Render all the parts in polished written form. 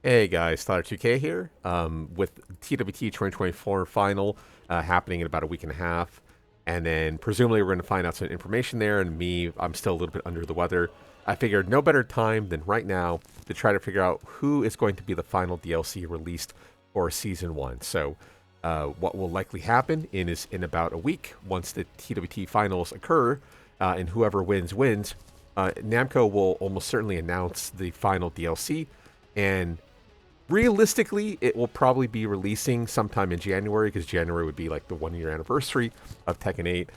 Hey guys, Tyler2K here. With TWT 2024 final happening in about a week and a half, and then presumably we're going to find out some information there. And me, I'm still a little bit under the weather. I figured no better time than right now to try to figure out who is going to be the final DLC released for season one. So, what will likely happen is in about a week once the TWT finals occur, and whoever wins wins. Namco will almost certainly announce the final DLC, and realistically, it will probably be releasing sometime in January because January would be like the 1 year anniversary of Tekken 8.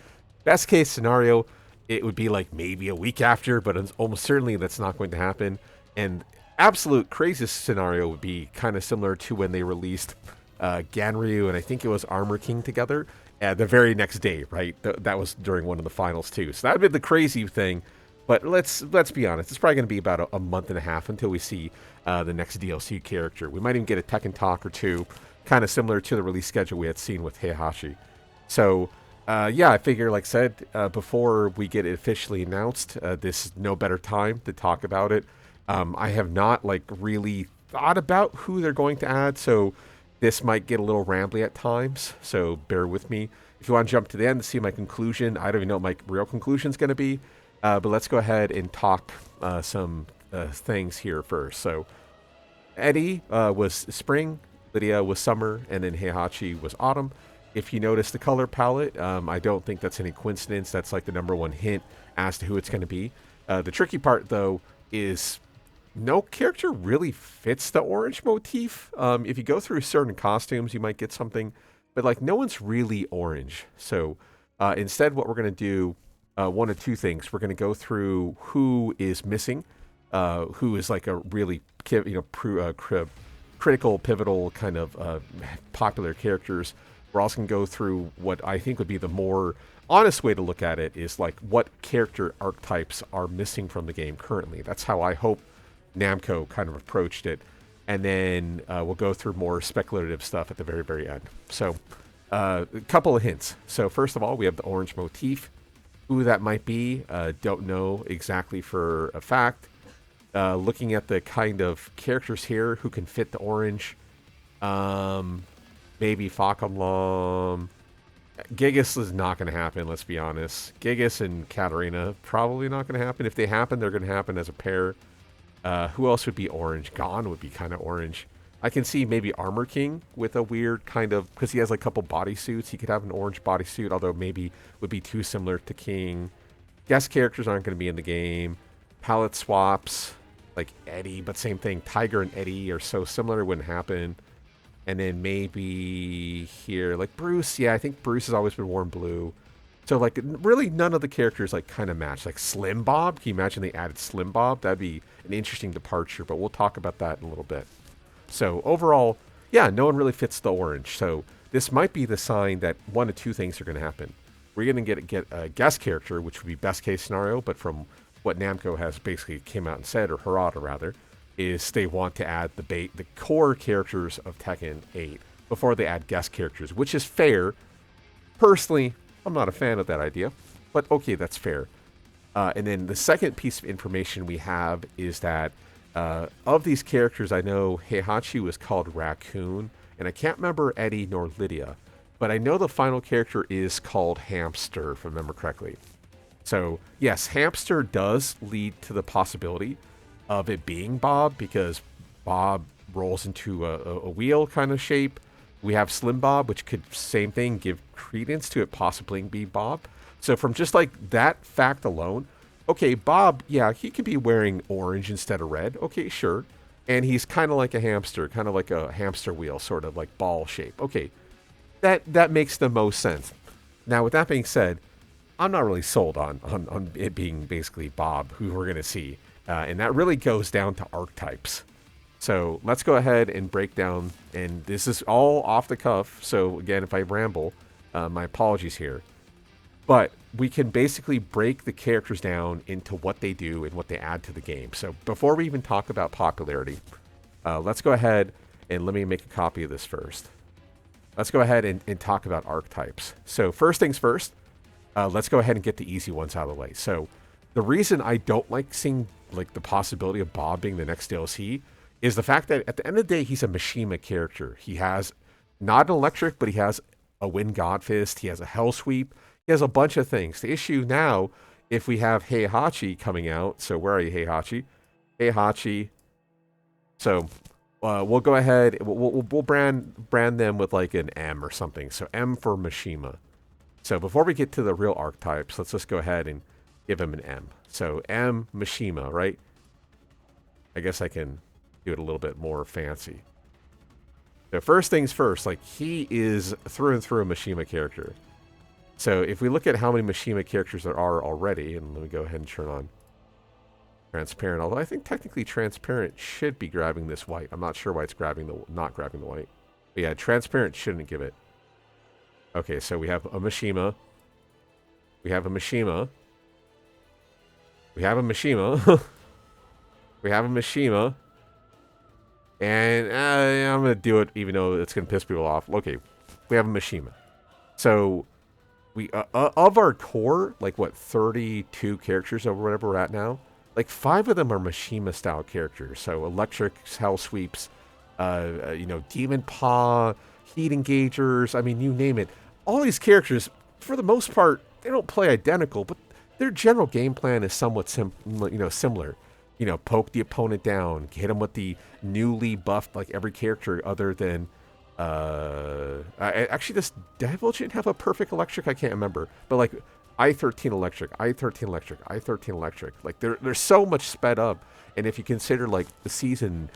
Best case scenario, it would be like maybe a week after, but almost certainly that's not going to happen. And absolute craziest scenario would be kind of similar to when they released Ganryu and I think it was Armor King together the very next day, right? That was during one of the finals too. So that would be the crazy thing. But let's be honest. It's probably going to be about a month and a half until we see the next DLC character. We might even get a Tekken talk or two, kind of similar to the release schedule we had seen with Heihachi. So, yeah, I figure, like I said, before we get it officially announced, this is no better time to talk about it. I have not like really thought about who they're going to add, so this might get a little rambly at times. So bear with me. If you want to jump to the end to see my conclusion, I don't even know what my real conclusion is going to be. But let's go ahead and talk some things here first. So, Eddie was spring, Lydia was summer, and then Heihachi was autumn. If you notice the color palette, I don't think that's any coincidence. That's like the number one hint as to who it's going to be. The tricky part, though, is no character really fits the orange motif. If you go through certain costumes, you might get something, but like no one's really orange. So, instead, what we're going to do one of two things. We're going to go through who is missing, who is like a really critical, pivotal kind of popular characters. We're also going to go through what I think would be the more honest way to look at it is like what character archetypes are missing from the game currently. That's how I hope Namco kind of approached it. And then we'll go through more speculative stuff at the very, very end. So a couple of hints. So first of all, we have the orange motif. Who that might be, don't know exactly for a fact. Looking at the kind of characters here who can fit the orange, maybe Fakamlam. Gigas is not going to happen, let's be honest. Gigas and Katarina, probably not going to happen. If they happen, they're going to happen as a pair. Who else would be orange? Gon would be kind of orange. I can see maybe Armor King with a weird kind of, because he has like a couple bodysuits. He could have an orange bodysuit, although maybe would be too similar to King. Guest characters aren't going to be in the game. Palette swaps, like Eddie, but same thing. Tiger and Eddie are so similar, it wouldn't happen. And then maybe here, like Bruce. Yeah, I think Bruce has always been worn blue. So like really none of the characters like kind of match. Like Slim Bob, can you imagine they added Slim Bob? That'd be an interesting departure, but we'll talk about that in a little bit. So overall, yeah, no one really fits the orange. So this might be the sign that one of two things are going to happen. We're going to get a guest character, which would be best case scenario, but from what Namco has basically came out and said, or Harada rather, is they want to add the core characters of Tekken 8 before they add guest characters, which is fair. Personally, I'm not a fan of that idea, but okay, that's fair. And then the second piece of information we have is that of these characters, I know Heihachi was called Raccoon, and I can't remember Eddie nor Lydia, but I know the final character is called Hamster, if I remember correctly. So, yes, Hamster does lead to the possibility of it being Bob, because Bob rolls into a wheel kind of shape. We have Slim Bob, which could, same thing, give credence to it possibly be Bob. So from just like that fact alone, okay, Bob, yeah, he could be wearing orange instead of red. Okay, sure. And he's kind of like a hamster, kind of like a hamster wheel, sort of like ball shape. Okay, that makes the most sense. Now, with that being said, I'm not really sold on it being basically Bob, who we're going to see. And that really goes down to archetypes. So let's go ahead and break down, and this is all off the cuff. So again, if I ramble, my apologies here. But we can basically break the characters down into what they do and what they add to the game. So before we even talk about popularity, let's go ahead and let me make a copy of this first. Let's go ahead and talk about archetypes. So first things first, let's go ahead and get the easy ones out of the way. So the reason I don't like seeing like the possibility of Bob being the next DLC is the fact that at the end of the day, he's a Mishima character. He has not an electric, but he has a Wind God Fist. He has a Hell Sweep. He has a bunch of things. The issue now, if we have Heihachi coming out, so where are you, Heihachi? Heihachi. So we'll go ahead. We'll brand them with like an M or something. So M for Mishima. So before we get to the real archetypes, let's just go ahead and give him an M. So M Mishima, right? I guess I can do it a little bit more fancy. So first things first, like he is through and through a Mishima character. So if we look at how many Mishima characters there are already, and let me go ahead and turn on transparent, although I think technically transparent should be grabbing this white. I'm not sure why it's not grabbing the white. But yeah, transparent shouldn't give it. Okay, so we have a Mishima. We have a Mishima. We have a Mishima. We have a Mishima. And I'm going to do it even though it's going to piss people off. Okay, we have a Mishima. So we of our core, like what, 32 characters or whatever we're at now, like 5 of them are Mishima style characters. So electrics, hell sweeps, demon paw, heat engagers. I mean, you name it. All these characters, for the most part, they don't play identical, but their general game plan is somewhat similar. Poke the opponent down, hit them with the newly buffed, like every character other than actually, does Divulgent have a perfect electric? I can't remember, but like I-13 electric, I-13 electric, I-13 electric. Like they're so much sped up. And if you consider like the season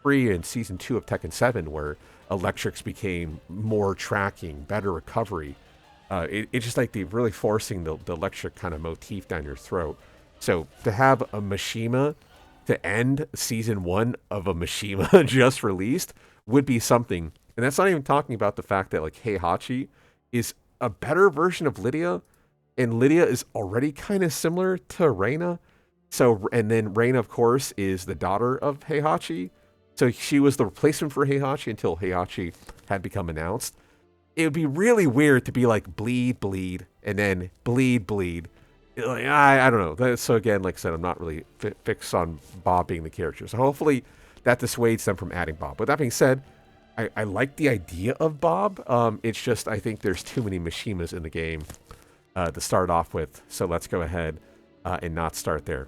3 and season 2 of Tekken 7, where electrics became more tracking, better recovery, it's just like they're really forcing the electric kind of motif down your throat. So to have a Mishima to end season 1 of a Mishima just released would be something. And that's not even talking about the fact that like Heihachi is a better version of Lydia, and Lydia is already kind of similar to Reina. So, and then Reina, of course, is the daughter of Heihachi. So she was the replacement for Heihachi until Heihachi had become announced. It would be really weird to be like bleed, and then bleed. Like, I don't know. So again, like I said, I'm not really fixed on Bob being the character. So hopefully that dissuades them from adding Bob. With that being said, I like the idea of Bob. It's just I think there's too many Mishimas in the game to start off with. So let's go ahead and not start there.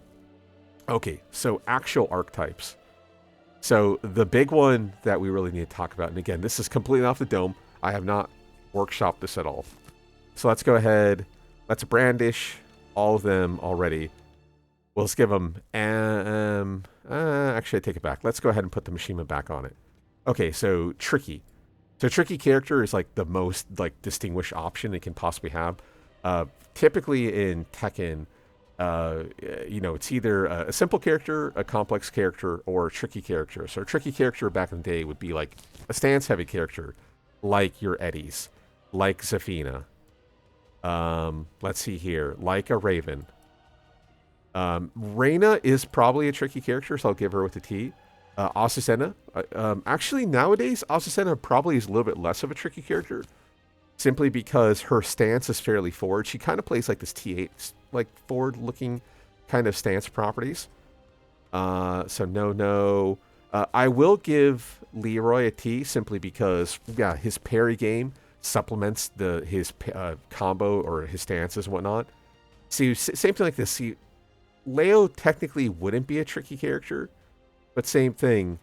Okay, so actual archetypes. So the big one that we really need to talk about, and again, this is completely off the dome. I have not workshopped this at all. So let's go ahead. Let's brandish all of them already. Well, let's give them... actually, I take it back. Let's go ahead and put the Mishima back on it. Okay, so Tricky. So Tricky character is like the most like distinguished option it can possibly have. Typically in Tekken, it's either a simple character, a complex character, or a tricky character. So a tricky character back in the day would be like a stance-heavy character, like your Eddies, like Zafina. Let's see here, like a Raven. Reina is probably a tricky character, so I'll give her with a T. Azucena. Actually, nowadays, Azucena probably is a little bit less of a tricky character, simply because her stance is fairly forward. She kind of plays like this T8, like forward-looking kind of stance properties. So no. I will give Leroy a T simply because, yeah, his parry game supplements his combo or his stances and whatnot. See, same thing like this. See, Leo technically wouldn't be a tricky character, but same thing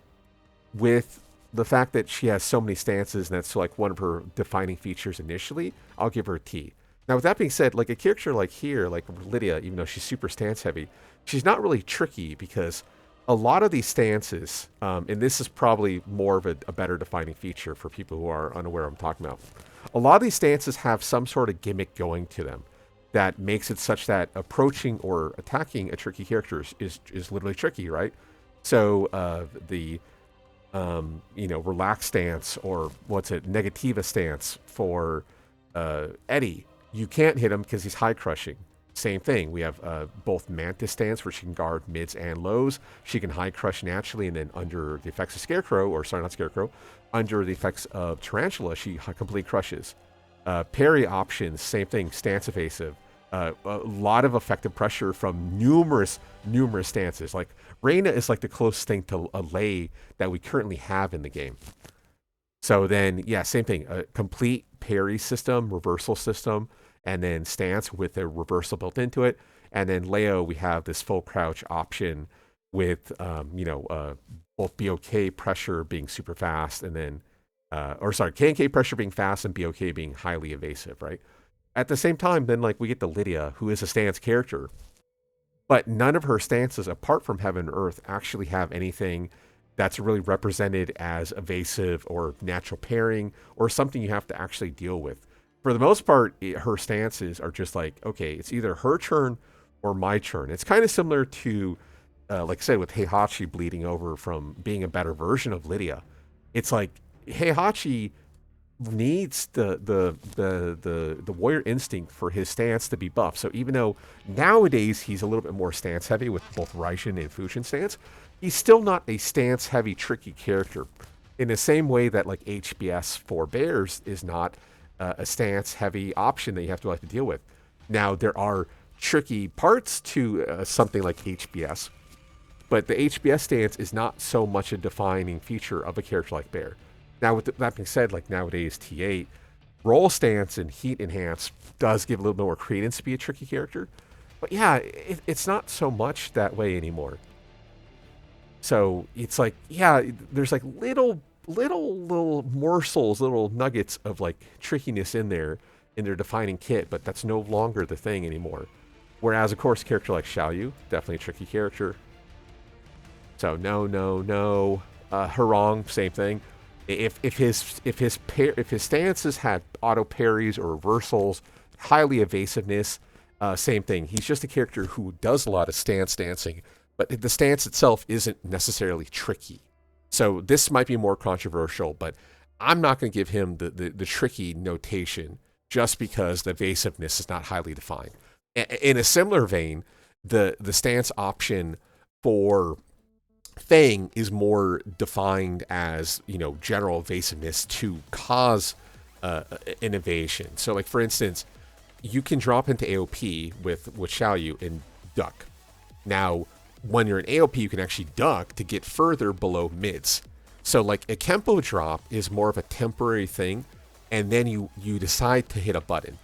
with the fact that she has so many stances, and that's like one of her defining features initially. I'll give her a T. Now, with that being said, like a character like here, like Lydia, even though she's super stance heavy, she's not really tricky because a lot of these stances, and this is probably more of a better defining feature for people who are unaware of what I'm talking about. A lot of these stances have some sort of gimmick going to them that makes it such that approaching or attacking a tricky character is literally tricky, right? So the relaxed stance, or negativa stance for Eddie, you can't hit him because he's high crushing. Same thing. We have both Mantis stance, where she can guard mids and lows. She can high crush naturally, and then under the effects of Scarecrow, or sorry, not Scarecrow, under the effects of Tarantula, she complete crushes. Parry options, same thing, stance evasive. A lot of effective pressure from numerous stances. Like Reina is like the closest thing to a lay that we currently have in the game. So then, yeah, same thing. A complete parry system, reversal system, and then stance with a reversal built into it. And then Leo, we have this full crouch option with, both BOK pressure being super fast, and then, K&K pressure being fast and BOK being highly evasive, right? At the same time, then like we get the Lydia, who is a stance character, but none of her stances, apart from Heaven and Earth, actually have anything that's really represented as evasive or natural pairing or something you have to actually deal with. For the most part, her stances are just like, okay, it's either her turn or my turn. It's kind of similar to, like I said, with Heihachi bleeding over from being a better version of Lydia. It's like Heihachi needs the warrior instinct for his stance to be buffed. So even though nowadays he's a little bit more stance heavy with both Raishin and Fushin stance, he's still not a stance heavy tricky character. In the same way that like HBS for bears is not a stance heavy option that you have to like to deal with. Now there are tricky parts to something like HBS, but the HBS stance is not so much a defining feature of a character like bear. Now, with that being said, like nowadays, T8, roll stance and heat enhance does give a little bit more credence to be a tricky character. But yeah, it's not so much that way anymore. So it's like, yeah, there's like little morsels, little nuggets of like trickiness in their defining kit, but that's no longer the thing anymore. Whereas, of course, a character like Xiaoyu, definitely a tricky character. So no. Harong, same thing. If his stances had auto parries or reversals, highly evasiveness, same thing. He's just a character who does a lot of stance dancing, but the stance itself isn't necessarily tricky. So this might be more controversial, but I'm not going to give him the tricky notation just because the evasiveness is not highly defined. In a similar vein, the stance option for Fang is more defined as, general evasiveness to cause an evasion. So, like, for instance, you can drop into AOP with Xiaoyu and duck. Now, when you're in AOP, you can actually duck to get further below mids. So, like, a Kempo drop is more of a temporary thing, and then you decide to hit a button.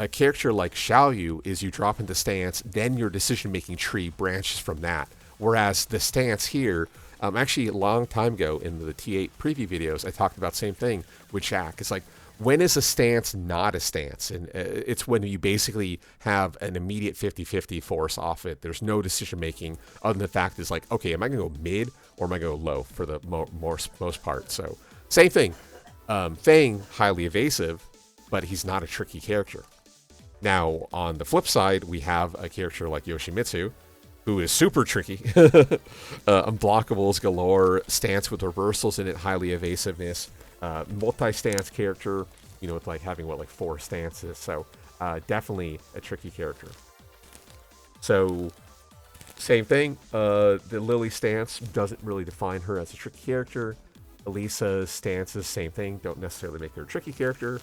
A character like Xiaoyu is you drop into stance, then your decision-making tree branches from that. Whereas the stance here, actually a long time ago in the T8 preview videos, I talked about the same thing with Jack. It's like, when is a stance not a stance? And it's when you basically have an immediate 50-50 force off it. There's no decision making other than the fact is like, okay, am I going to go mid or am I going to go low for the most part? So same thing. Fang, highly evasive, but he's not a tricky character. Now, on the flip side, we have a character like Yoshimitsu, who is super tricky. Unblockables galore, stance with reversals in it, highly evasiveness, multi-stance character, with like having 4 stances. So definitely a tricky character. So same thing, the Lily stance doesn't really define her as a tricky character. Elisa's stances, same thing, don't necessarily make her a tricky character.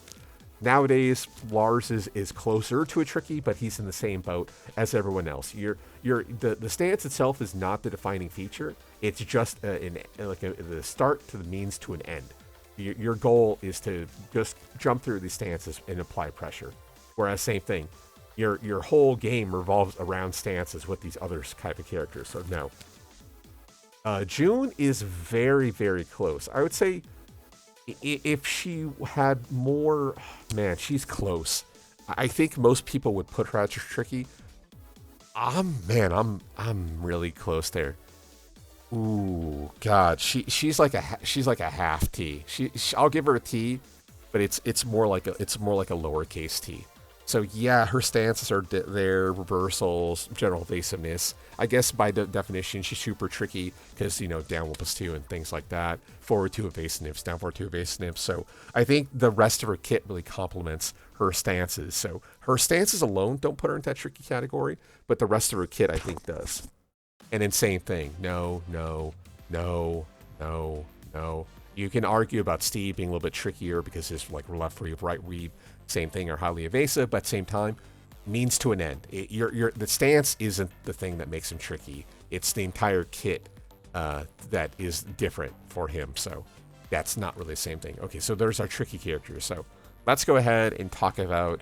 Nowadays, Lars is closer to a tricky, but he's in the same boat as everyone else. The stance itself is not the defining feature. It's just the start to the means to an end. Your goal is to just jump through these stances and apply pressure. Whereas, same thing, your whole game revolves around stances with these other type of characters. So no. June is very, very close. I would say, if she had more, man, she's close. I think most people would put her as tricky. I'm really close there. Ooh, God, she's like a half T. I'll give her a T, but it's more like a lowercase T. So yeah, her stances are there, reversals, general evasiveness. I guess by definition, she's super tricky because, down 1 + 2 and things like that. Forward 2 evasiveness, down 4 2 evasiveness. So I think the rest of her kit really complements her stances. So her stances alone don't put her into that tricky category, but the rest of her kit I think does. And then same thing. No. You can argue about Steve being a little bit trickier because his left read, right read, same thing, are highly evasive, but at the same time, means to an end. The stance isn't the thing that makes him tricky. It's the entire kit that is different for him. So that's not really the same thing. Okay, so there's our tricky characters. So let's go ahead and talk about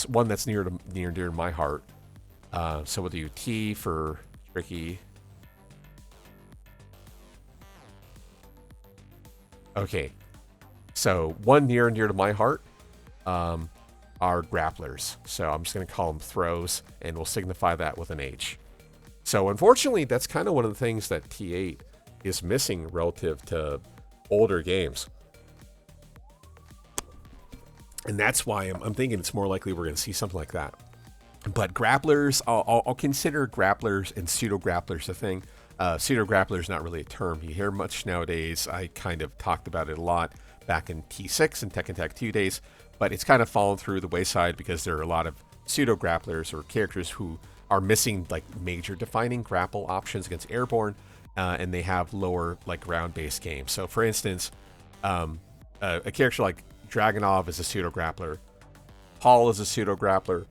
one that's near and dear to my heart. So we'll do T for tricky. Okay, so one near and dear to my heart are grapplers. So I'm just going to call them throws, and we'll signify that with an H. So unfortunately, that's kind of one of the things that T8 is missing relative to older games. And that's why I'm thinking it's more likely we're going to see something like that. But grapplers, I'll consider grapplers and pseudo-grapplers a thing. Pseudo-grappler is not really a term you hear much nowadays. I kind of talked about it a lot back in T6 and Tekken Tag 2 days, but it's kind of fallen through the wayside because there are a lot of pseudo-grapplers or characters who are missing like major defining grapple options against airborne, and they have lower like ground-based games. So for instance, a character like Dragunov is a pseudo-grappler, Paul is a pseudo-grappler,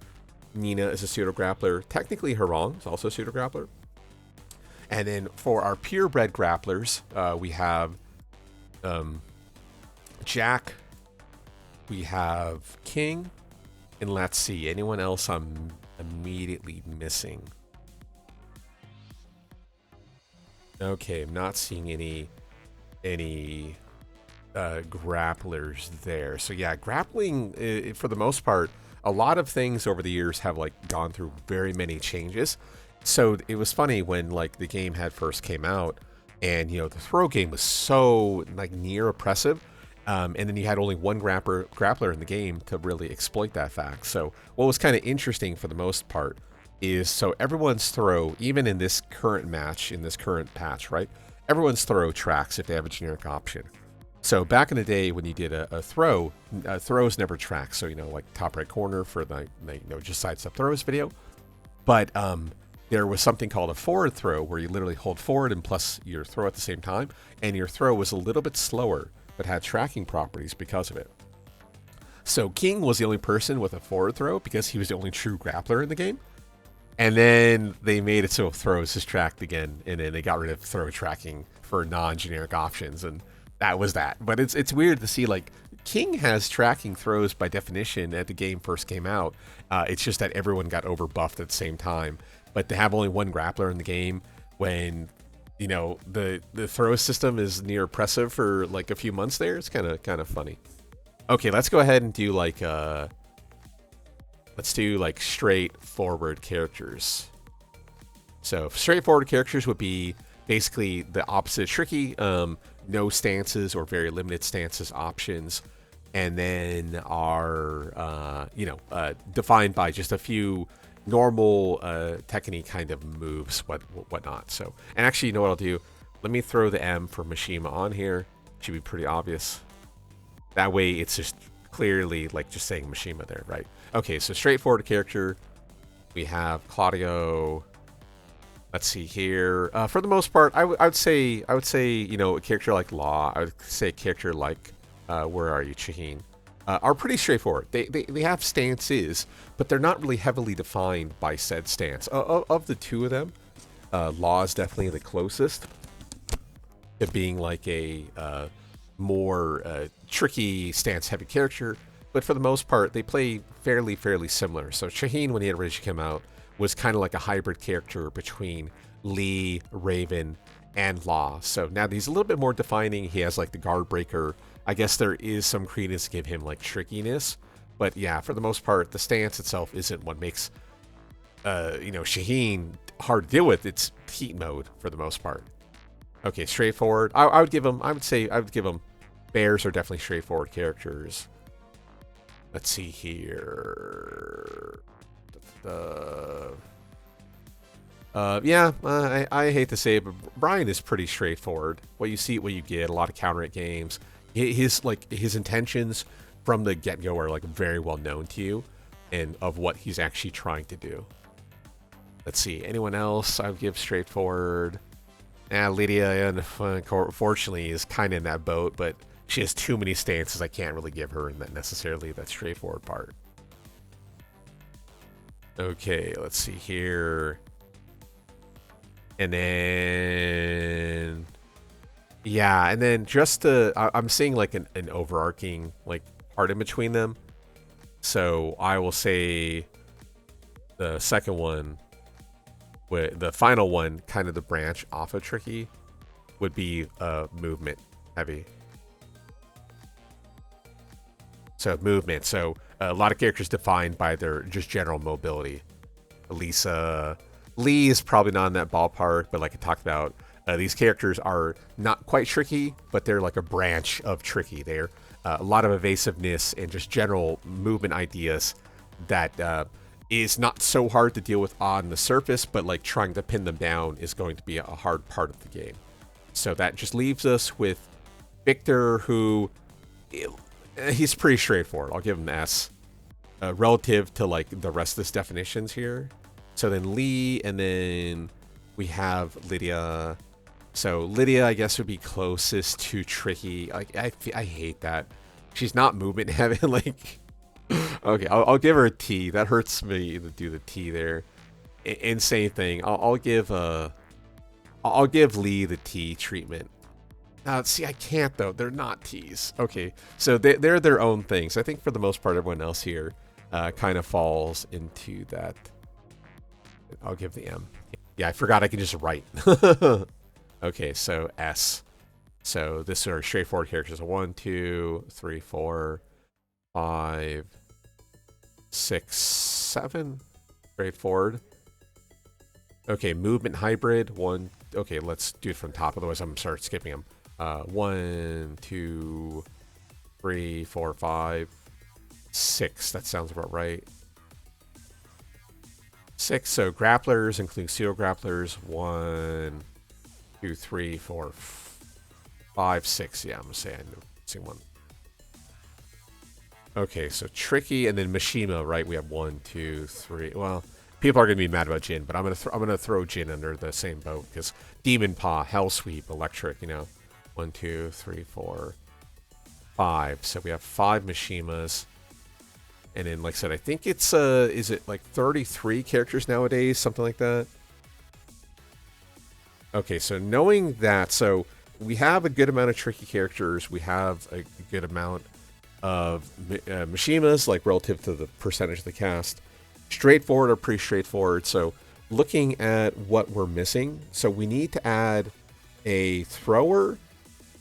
Nina is a pseudo-grappler, technically Harong is also a pseudo-grappler. And then for our purebred grapplers, we have Jack, we have King, and let's see, anyone else I'm immediately missing? Okay, I'm not seeing any grapplers there. So yeah, grappling, for the most part, a lot of things over the years have like gone through very many changes. So it was funny when like the game had first came out, and you know the throw game was so like near oppressive, and then you had only one grappler in the game to really exploit that fact. So what was kind of interesting for the most part is so everyone's throw, even in this current match, in this current patch, right? Everyone's throw tracks if they have a generic option. So back in the day when you did a throw, throws never track. So you know like top right corner for the you know just sidestep throws video, but there was something called a forward throw where you literally hold forward and plus your throw at the same time, and your throw was a little bit slower but had tracking properties because of it. So King was the only person with a forward throw because he was the only true grappler in the game. And then they made it so throws is tracked again, and then they got rid of throw tracking for non-generic options, and that was that. But it's weird to see like King has tracking throws by definition at the game first came out. It's just that everyone got overbuffed at the same time. But to have only one grappler in the game when, you know, the throw system is near oppressive for like a few months there, it's kind of funny. Okay, let's go ahead and do like let's do like straightforward characters. So straightforward characters would be basically the opposite of tricky, no stances or very limited stances options, and then are defined by just a few normal Tekken kind of moves, whatnot. So, and actually, you know what I'll do? Let me throw the M for Mishima on here. Should be pretty obvious. That way, it's just clearly like just saying Mishima there, right? Okay, so straightforward character. We have Claudio. Let's see here. For the most part, I would say you know a character like Law. I would say a character like where are you, Shaheen? Are pretty straightforward. They have stances, but they're not really heavily defined by said stance. Of the two of them, Law is definitely the closest to being like a more tricky stance-heavy character. But for the most part, they play fairly similar. So Shaheen, when he had originally come out, was kind of like a hybrid character between Lee, Raven, and Law. So now he's a little bit more defining. He has like the guard breaker. I guess there is some credence to give him like trickiness, but yeah, for the most part, the stance itself isn't what makes Shaheen hard to deal with. It's heat mode for the most part. Okay, straightforward. I would give him. I would give him. Bears are definitely straightforward characters. Let's see here. I hate to say it, but Brian is pretty straightforward. What you see, what you get. A lot of counter hit games. His intentions from the get-go are like very well known to you, and of what he's actually trying to do. Let's see, anyone else I would give straightforward? Lydia, unfortunately, is kind of in that boat, but she has too many stances. I can't really give her that necessarily that straightforward part. Okay, let's see here. And then, yeah, and then just I'm seeing like an overarching like part in between them. So I will say the second one, with the final one, kind of the branch off of Tricky, would be movement heavy. So movement. So a lot of characters defined by their just general mobility. Lisa, Lee is probably not in that ballpark, but like I talked about, these characters are not quite Tricky, but they're like a branch of Tricky. They're a lot of evasiveness and just general movement ideas that is not so hard to deal with on the surface, but like trying to pin them down is going to be a hard part of the game. So that just leaves us with Victor, who he's pretty straightforward. I'll give him an S relative to like the rest of this definitions here. So then Lee, and then we have Lydia. So Lydia, I guess, would be closest to Tricky. Like I hate that she's not movement heavy. Like, okay, I'll give her a T. That hurts me to do the T there. Insane thing. I'll give Lee the T treatment. See, I can't though. They're not T's. Okay, so they're their own things. I think for the most part, everyone else here kind of falls into that. I'll give the M. Yeah, I forgot I can just write. Okay, so S. So this are straightforward characters. 1, 2, 3, 4, 5, 6, 7. Straightforward. Okay, movement hybrid. 1. Okay, let's do it from top. Otherwise, I'm gonna start skipping them. 1, 2, 3, 4, 5, 6. That sounds about right. 6. So grapplers, including pseudo grapplers. 1, 2, 3, 4, 5, 6. Yeah, I'm gonna say I know. See one. Okay, so Tricky, and then Mishima, right? We have 1, 2, 3. Well, people are gonna be mad about Jin, but I'm gonna throw Jin under the same boat because Demon Paw, Hell Sweep, Electric. You know, 1, 2, 3, 4, 5. So we have 5 Mishimas. And then, like I said, I think it's, is it like 33 characters nowadays? Something like that? Okay, so knowing that, so we have a good amount of Tricky characters. We have a good amount of Mishimas, like relative to the percentage of the cast. Straightforward or pretty straightforward. So looking at what we're missing, so we need to add a thrower,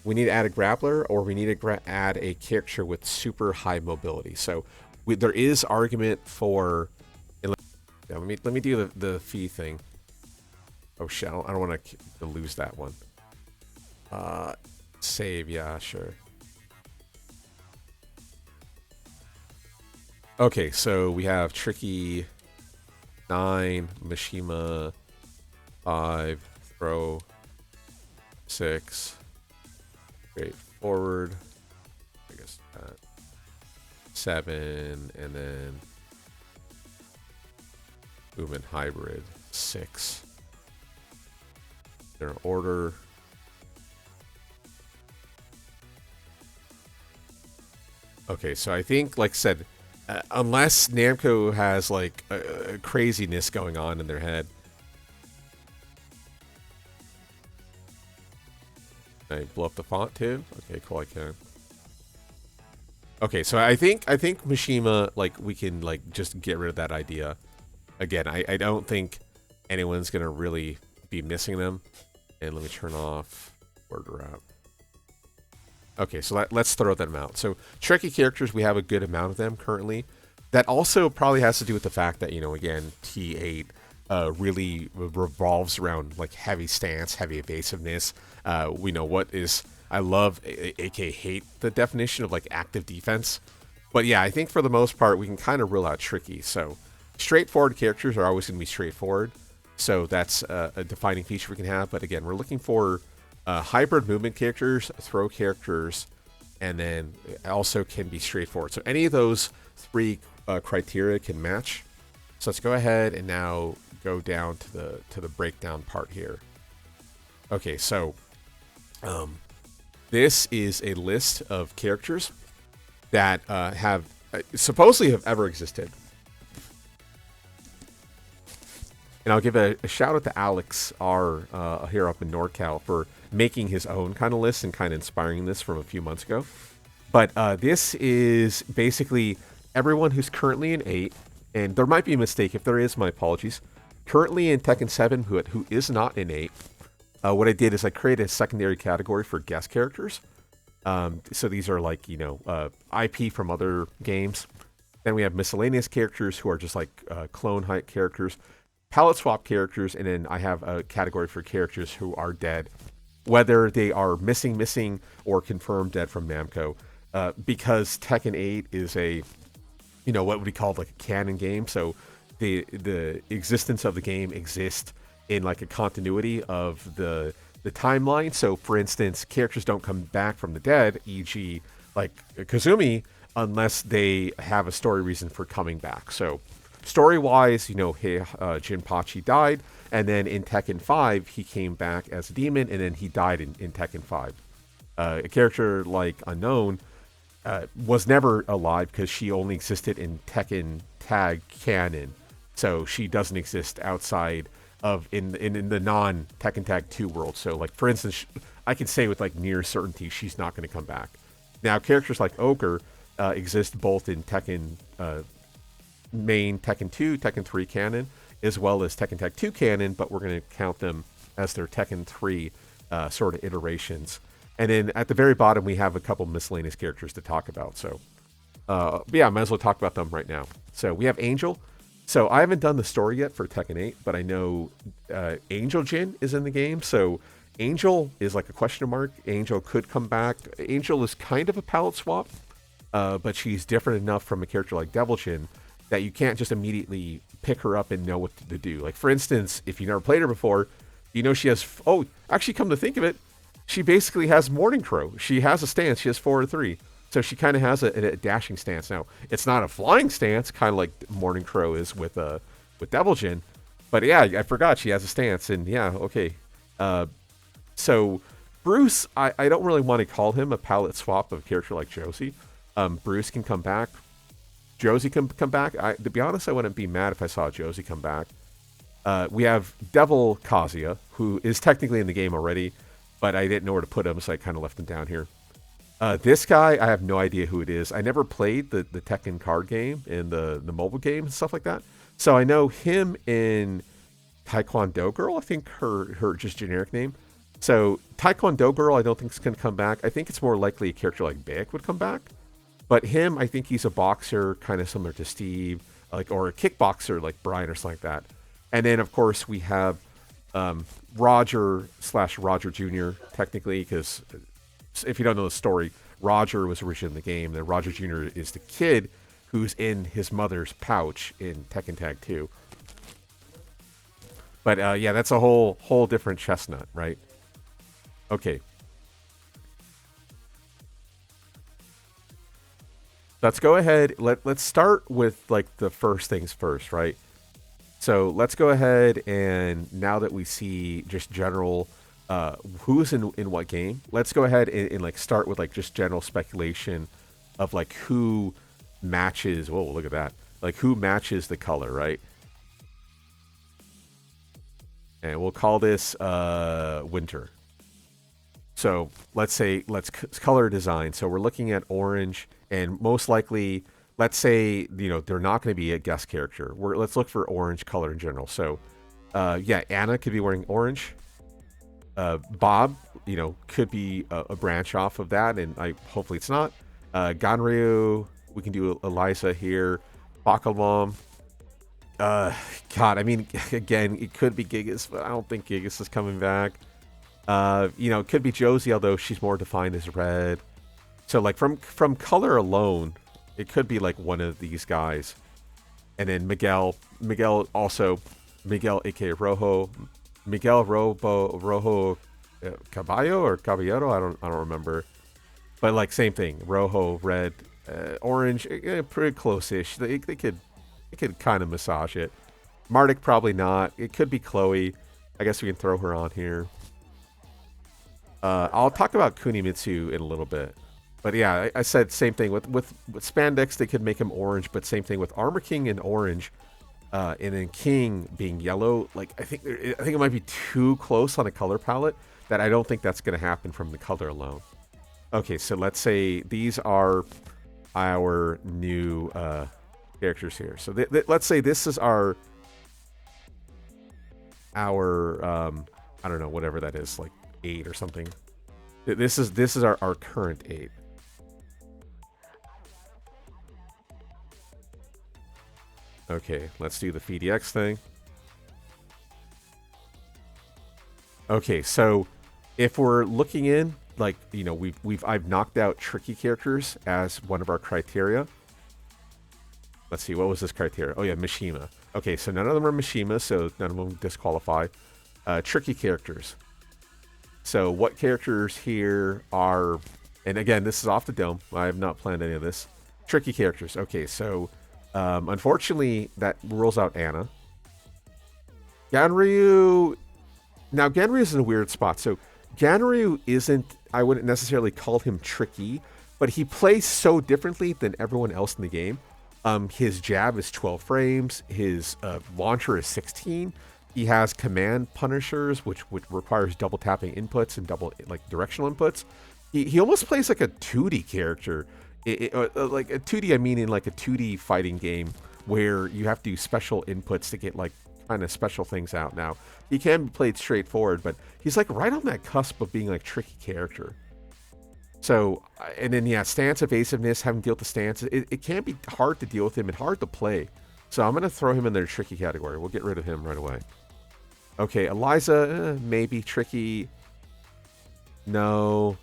we need to add a grappler, or we need to add a character with super high mobility. So there is argument for. Yeah, let me do the fee thing. Oh shit! I don't want to lose that one. Save, yeah, sure. Okay, so we have Tricky 9, Mishima 5, throw 6, straightforward. I guess that 7, and then movement hybrid 6. Their order. Okay, so I think, like I said, unless Namco has like a craziness going on in their head. Can I blow up the font too? Okay, cool, I can. Okay, so I think Mishima, like, we can like just get rid of that idea. Again, I don't think anyone's gonna really be missing them. And let me turn off word wrap. Okay, so let's throw them out. So Tricky characters, we have a good amount of them currently. That also probably has to do with the fact that, you know, again, T8 really revolves around like heavy stance, heavy evasiveness. We know what is, I love, aka hate the definition of like active defense. But yeah, I think for the most part, we can kind of rule out Tricky. So straightforward characters are always going to be straightforward. So that's a defining feature we can have. But again, we're looking for hybrid movement characters, throw characters, and then also can be straightforward. So any of those 3 criteria can match. So let's go ahead and now go down to the breakdown part here. Okay, so this is a list of characters that have supposedly have ever existed. And I'll give a shout out to Alex R here up in NorCal for making his own kind of list and kind of inspiring this from a few months ago. But this is basically everyone who's currently in 8, and there might be a mistake. If there is, my apologies. Currently in Tekken 7, who is not in 8, what I did is I created a secondary category for guest characters. So these are like, IP from other games. Then we have miscellaneous characters who are just like clone height characters, palette swap characters, and then I have a category for characters who are dead, whether they are missing, or confirmed dead from Namco. Because Tekken 8 is a, what would be called like a canon game. So the existence of the game exists in like a continuity of the timeline. So for instance, characters don't come back from the dead, e.g. like Kazumi, unless they have a story reason for coming back. So story-wise, Jinpachi died, and then in Tekken 5, he came back as a demon, and then he died in Tekken 5. A character like Unknown was never alive because she only existed in Tekken Tag canon. So she doesn't exist outside of in the non-Tekken Tag 2 world. So like, for instance, I can say with like near certainty she's not going to come back. Now, characters like Ogre exist both in Tekken main Tekken 2, Tekken 3 canon, as well as Tekken Tag 2 canon, but we're going to count them as their Tekken 3 sort of iterations. And then at the very bottom, we have a couple miscellaneous characters to talk about. So, yeah, might as well talk about them right now. So we have Angel. So I haven't done the story yet for Tekken 8, but I know Angel Jin is in the game. So Angel is like a question mark. Angel could come back. Angel is kind of a palette swap, but she's different enough from a character like Devil Jin that you can't just immediately pick her up and know what to do. Like, for instance, if you never played her before, she has... Oh, actually, come to think of it, she basically has Morning Crow. She has a stance. She has 4 or 3. So she kind of has a dashing stance. Now, it's not a flying stance, kind of like Morning Crow is with Devil Jin. But yeah, I forgot she has a stance. And yeah, okay. So Bruce, I don't really want to call him a palette swap of a character like Josie. Bruce can come back. Josie can come back. To be honest, I wouldn't be mad if I saw Josie come back. We have Devil Kazuya, who is technically in the game already, but I didn't know where to put him, so I kind of left him down here. This guy, I have no idea who it is. I never played the Tekken card game and the mobile game and stuff like that. So I know him in Taekwondo Girl, I think her just generic name. So Taekwondo Girl, I don't think is going to come back. I think it's more likely a character like Baek would come back. But him, I think he's a boxer, kind of similar to Steve, or a kickboxer like Brian or something like that. And then, of course, we have Roger/Roger Jr., technically, because if you don't know the story, Roger was originally in the game. Then Roger Jr. is the kid who's in his mother's pouch in Tekken Tag 2. But yeah, that's a whole different chestnut, right? Okay. Let's go ahead. Let's start with like the first things first, right? So let's go ahead, and now that we see just general who's in what game, let's go ahead and like start with like just general speculation of like who matches. Whoa, look at that! Like who matches the color, right? And we'll call this winter. So let's color design. So we're looking at orange, and most likely, let's say, they're not going to be a guest character. Let's look for orange color in general. So, yeah, Anna could be wearing orange. Bob, could be a branch off of that, and hopefully it's not. Ganryu, we can do Eliza here. Bakalam. God, I mean, again, it could be Gigas, but I don't think Gigas is coming back. It could be Josie, although she's more defined as red. So, like, from color alone, it could be, like, one of these guys. And then Miguel, a.k.a. Rojo. Miguel Rojo Caballo or Caballero? I don't remember. But, like, same thing. Rojo, red, orange, pretty close-ish. They could kind of massage it. Marduk, probably not. It could be Chloe. I guess we can throw her on here. I'll talk about Kunimitsu in a little bit. But yeah, I said same thing. With spandex, they could make him orange, but same thing with Armor King in orange. and then King being yellow. Like I think it might be too close on a color palette that I don't think that's going to happen from the color alone. Okay, so let's say these are our new characters here. So let's say this is our I don't know, whatever that is, like 8 or something. This is our current 8. Okay, let's do the FDX thing. Okay, so if we're looking in, like, you know, I've knocked out tricky characters as one of our criteria. Let's see, what was this criteria? Oh yeah, Mishima. Okay, so none of them are Mishima, so none of them disqualify. Tricky characters. So what characters here are, and again, this is off the dome. I have not planned any of this. Tricky characters. Okay, so unfortunately, that rules out Anna. Ganryu. Now, Ganryu is in a weird spot. So Ganryu isn't, I wouldn't necessarily call him tricky, but he plays so differently than everyone else in the game. His jab is 12 frames. His launcher is 16. He has command punishers, which requires double tapping inputs and double like directional inputs. He almost plays like a 2D character. Like a 2D, I mean in like a 2D fighting game where you have to do special inputs to get like kind of special things out. Now, he can be played straightforward, but he's like right on that cusp of being like tricky character. So, and then yeah, stance evasiveness, having to deal with the stance, it can be hard to deal with him and hard to play. So I'm going to throw him in their tricky category. We'll get rid of him right away. Okay, Eliza, maybe tricky. No.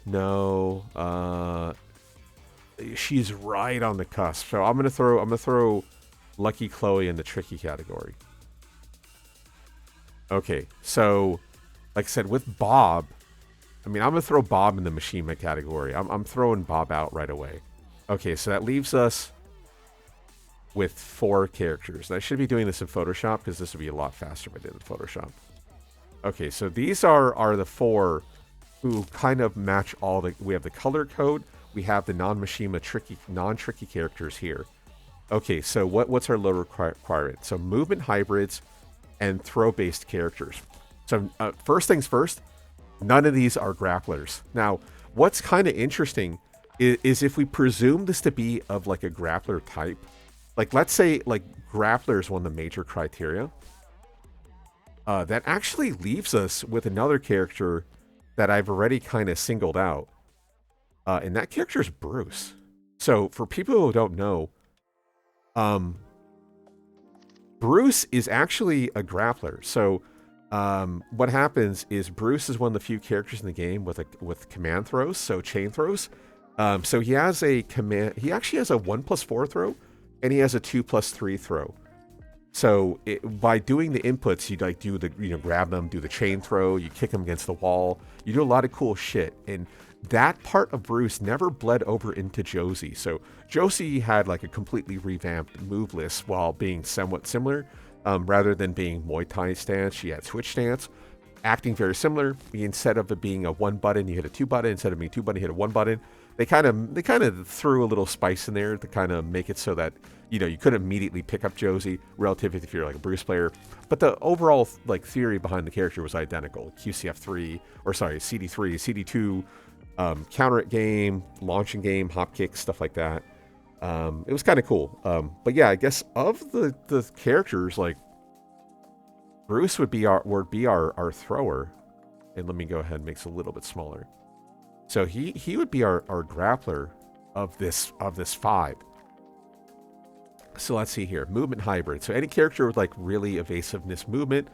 She's right on the cusp. So I'm gonna throw Lucky Chloe in the tricky category. Okay, so like I said, with Bob, I mean I'm gonna throw Bob in the Mishima category. I'm throwing Bob out right away. Okay, so that leaves us with 4 characters. And I should be doing this in Photoshop because this would be a lot faster if I did it in Photoshop. Okay, so these are the 4 who kind of match all the. We have the color code. We have the non-Mishima non-tricky characters here. Okay, so what's our low requirement? So movement hybrids and throw-based characters. So first things first, none of these are grapplers. Now, what's kind of interesting is if we presume this to be of like a grappler type, like let's say like grappler is one of the major criteria, that actually leaves us with another character that I've already kind of singled out. And that character is Bruce. So for people who don't know, Bruce is actually a grappler. So what happens is Bruce is one of the few characters in the game with command throws, so chain throws. So he has a command. He actually has a 1+4 throw, and he has a 2+3 throw. So by doing the inputs, you like do the grab them, do the chain throw, you kick them against the wall. You do a lot of cool shit, and that part of Bruce never bled over into Josie. So Josie had like a completely revamped move list while being somewhat similar. Rather than being Muay Thai stance, she had switch stance, acting very similar. Instead of it being a 1 button, you hit a 2 button. Instead of being 2 button, you hit a 1 button. They kind of threw a little spice in there to kind of make it so that you could immediately pick up Josie relative if you're like a Bruce player. But the overall like theory behind the character was identical. QCF3 or sorry CD3, CD2. Counter it game, launching game, hop kick, stuff like that. It was kind of cool. But yeah, I guess of the characters, like Bruce would be our thrower. And let me go ahead and make this a little bit smaller. So he would be our grappler of this 5. So let's see here, movement hybrid. So any character with like really evasiveness movement.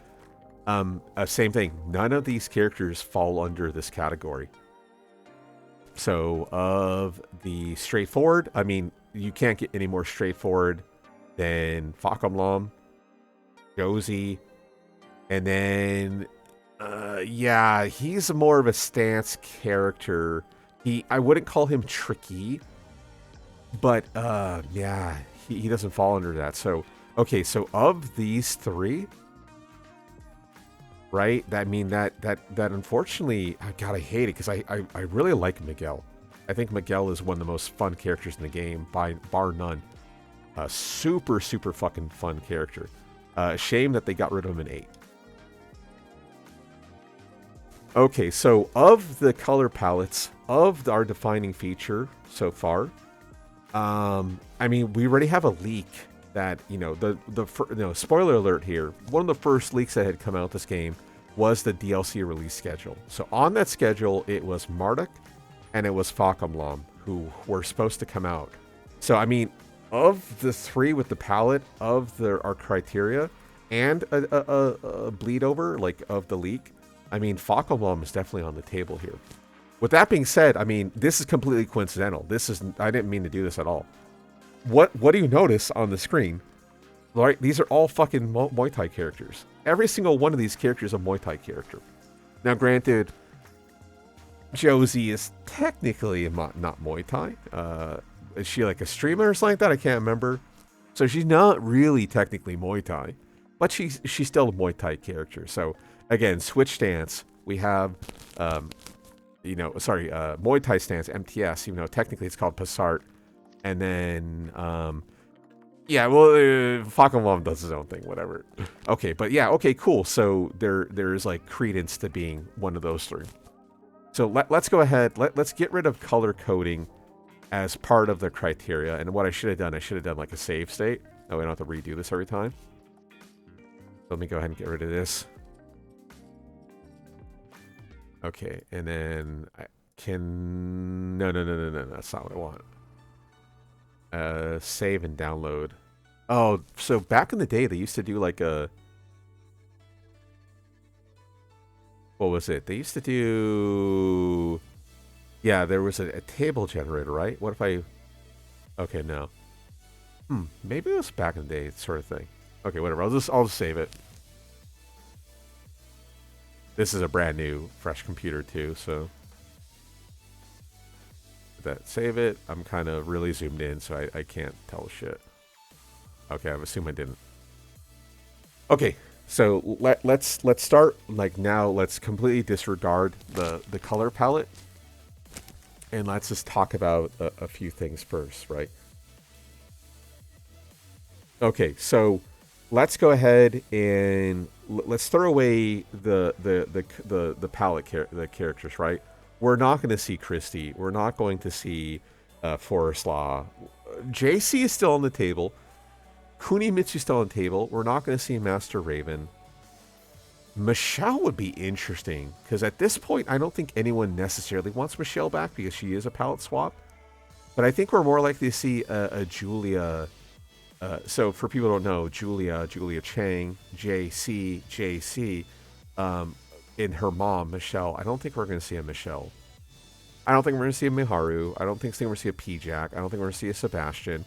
Same thing. None of these characters fall under this category. So of the straightforward, I mean, you can't get any more straightforward than Fakamlam, Josie, and then, yeah, he's more of a stance character. I wouldn't call him tricky, but yeah, he doesn't fall under that. So, okay, so of these 3, right? That unfortunately, God, I hate it because I really like Miguel. I think Miguel is one of the most fun characters in the game, bar none. A super fucking fun character. Shame that they got rid of him in 8. Okay, so of the color palettes of our defining feature so far, I mean, we already have a leak that, spoiler alert here. One of the first leaks that had come out this game was the DLC release schedule. So on that schedule, it was Marduk and it was Fakamlam who were supposed to come out. So, I mean, of the 3 with the palette of our criteria and a bleed over, like, of the leak, I mean, Fakamlam is definitely on the table here. With that being said, I mean, this is completely coincidental. I didn't mean to do this at all. What do you notice on the screen? Right, these are all fucking Muay Thai characters. Every single one of these characters is a Muay Thai character. Now, granted, Josie is technically not Muay Thai. Is she like a streamer or something like that? I can't remember. So she's not really technically Muay Thai, but she's still a Muay Thai character. So again, switch stance. We have, Muay Thai stance, MTS, even though technically it's called Passart. And then, Fakamlam does his own thing, whatever. Okay, but yeah, okay, cool. So there's like credence to being one of those 3. So let's go ahead. Let's get rid of color coding as part of the criteria. And what I should have done like a save state. That way I don't have to redo this every time. Let me go ahead and get rid of this. Okay, and then I can... No, that's not what I want. Save and download. Oh, so back in the day, they used to do like a... What was it? They used to do... Yeah, there was a table generator, right? What if I... Okay, no. Maybe it was back in the day sort of thing. Okay, whatever. I'll just save it. This is a brand new, fresh computer too, so... Save it. I'm kind of really zoomed in, so I can't tell shit. Okay, I assume I didn't. Okay, so let's start, like, now let's completely disregard the color palette. And let's just talk about a few things first, right? Okay, so let's go ahead and let's throw away the palette the characters, right? We're not going to see Christie. We're not going to see Forest Law. JC is still on the table. Kunimitsu is still on the table. We're not going to see Master Raven. Michelle would be interesting, because at this point, I don't think anyone necessarily wants Michelle back, because she is a palette swap. But I think we're more likely to see a Julia. So for people who don't know, Julia Chang, JC, in her mom, Michelle. I don't think we're going to see a Michelle. I don't think we're going to see a Miharu. I don't think we're going to see a P-Jack. I don't think we're going to see a Sebastian.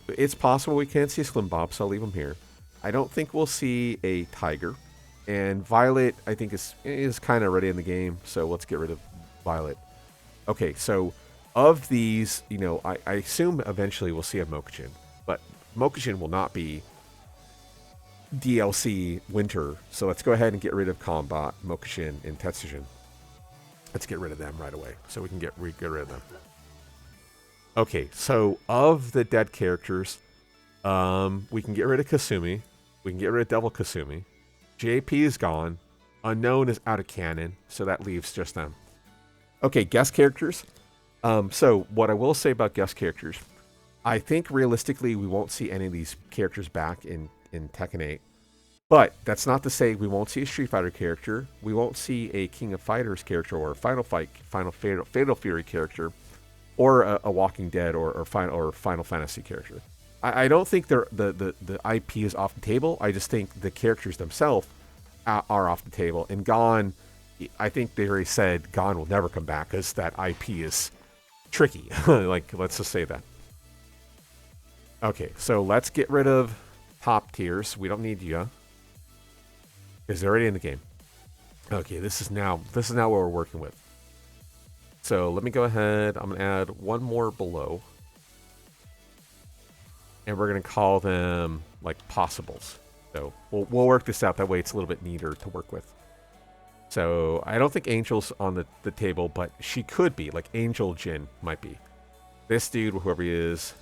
It's possible we can't see a Slim Bob, so I'll leave him here. I don't think we'll see a Tiger. And Violet, I think, is kind of ready in the game, so let's get rid of Violet. Okay, so of these, I assume eventually we'll see a Mokujin. But Mokujin will not be DLC Winter, so let's go ahead and get rid of Combat, Mokujin, and Tetsujin. Let's get rid of them right away, so we can get rid of them. Okay, so of the dead characters, we can get rid of Kasumi. We can get rid of Devil Kasumi. JP is gone. Unknown is out of canon, so that leaves just them. Okay, guest characters. So what I will say about guest characters, I think realistically we won't see any of these characters back in Tekken 8. But that's not to say we won't see a Street Fighter character. We won't see a King of Fighters character or a Fatal Fury character, or a Walking Dead or Final Fantasy character. I don't think the IP is off the table. I just think the characters themselves are off the table. And Gon, I think they already said Gon will never come back because that IP is tricky. Like, let's just say that. Okay, so let's get rid of top tiers. We don't need you because they're already in the game. Okay, this is now what we're working with. So let me go ahead. I'm gonna add one more below, and we're gonna call them like possibles. So we'll work this out. That way, it's a little bit neater to work with. So I don't think Angel's on the table, but she could be. Like Angel Jin might be. This dude, whoever he is.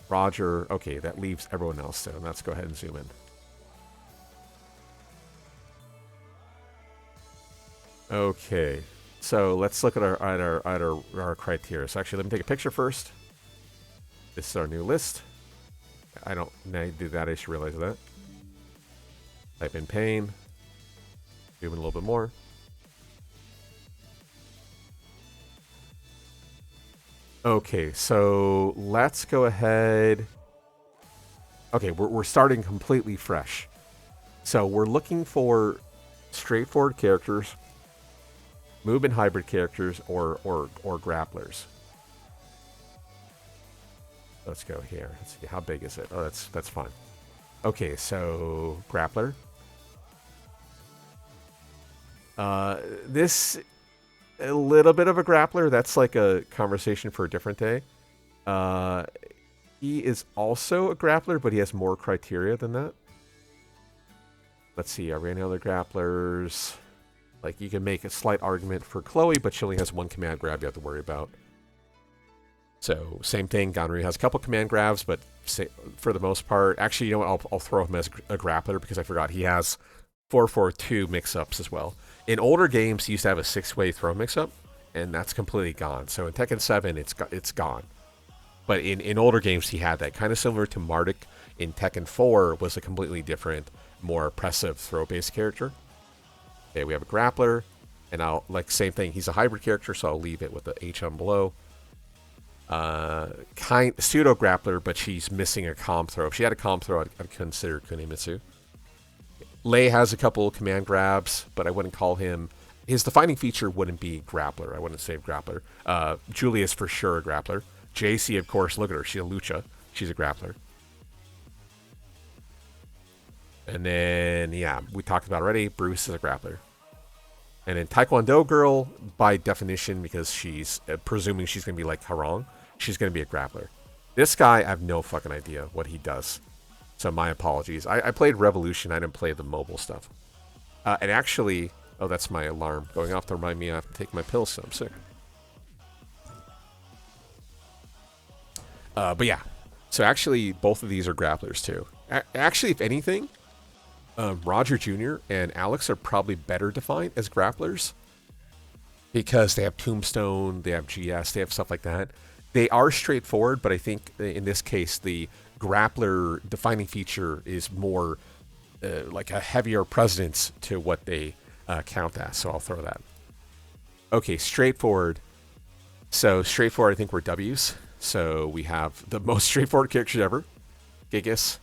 Roger. Okay, that leaves everyone else. So let's go ahead and zoom in. Okay, so let's look at our criteria. So actually, let me take a picture first. This is our new list. I don't do that. I should realize that. Type in pain. Zoom in a little bit more. Okay, so let's go ahead. Okay, we're starting completely fresh. So we're looking for straightforward characters, movement hybrid characters, or grapplers. Let's go here. Let's see, how big is it? Oh, that's fine. Okay, so grappler. This a little bit of a grappler. That's like a conversation for a different day. He is also a grappler, but he has more criteria than that. Let's see. Are there any other grapplers? Like, you can make a slight argument for Chloe, but she only has one command grab you have to worry about. So, same thing. Gonry has a couple command grabs, but for the most part... Actually, you know what? I'll throw him as a grappler because I forgot. He has 4-4-2 mix-ups as well. In older games, he used to have a 6-way throw mix-up, and that's completely gone. So in Tekken 7, it's gone. But in older games, he had that. Kind of similar to Marduk in Tekken 4 was a completely different, more oppressive throw-based character. Okay, we have a grappler, and same thing. He's a hybrid character, so I'll leave it with the H on below. Pseudo grappler, but she's missing a comp throw. If she had a comp throw, I'd consider Kunimitsu. Lei has a couple command grabs, but I wouldn't call him... His defining feature wouldn't be grappler. I wouldn't say grappler. Julia's for sure a grappler. JC, of course, look at her. She's a lucha. She's a grappler. And then, yeah, we talked about already. Bruce is a grappler. And then Taekwondo girl, by definition, because she's presuming she's going to be like Harong, she's going to be a grappler. This guy, I have no fucking idea what he does. So my apologies. I played Revolution. I didn't play the mobile stuff. And actually... Oh, that's my alarm going off to remind me I have to take my pills, so I'm sick. But yeah. So actually, both of these are grapplers, too. Actually, if anything, Roger Jr. and Alex are probably better defined as grapplers. Because they have Tombstone, they have GS, they have stuff like that. They are straightforward, but I think in this case, the grappler defining feature is more like a heavier precedence to what they count as. So I'll throw that. Okay, straightforward. So straightforward, I think we're W's. So we have the most straightforward characters ever. Gigas.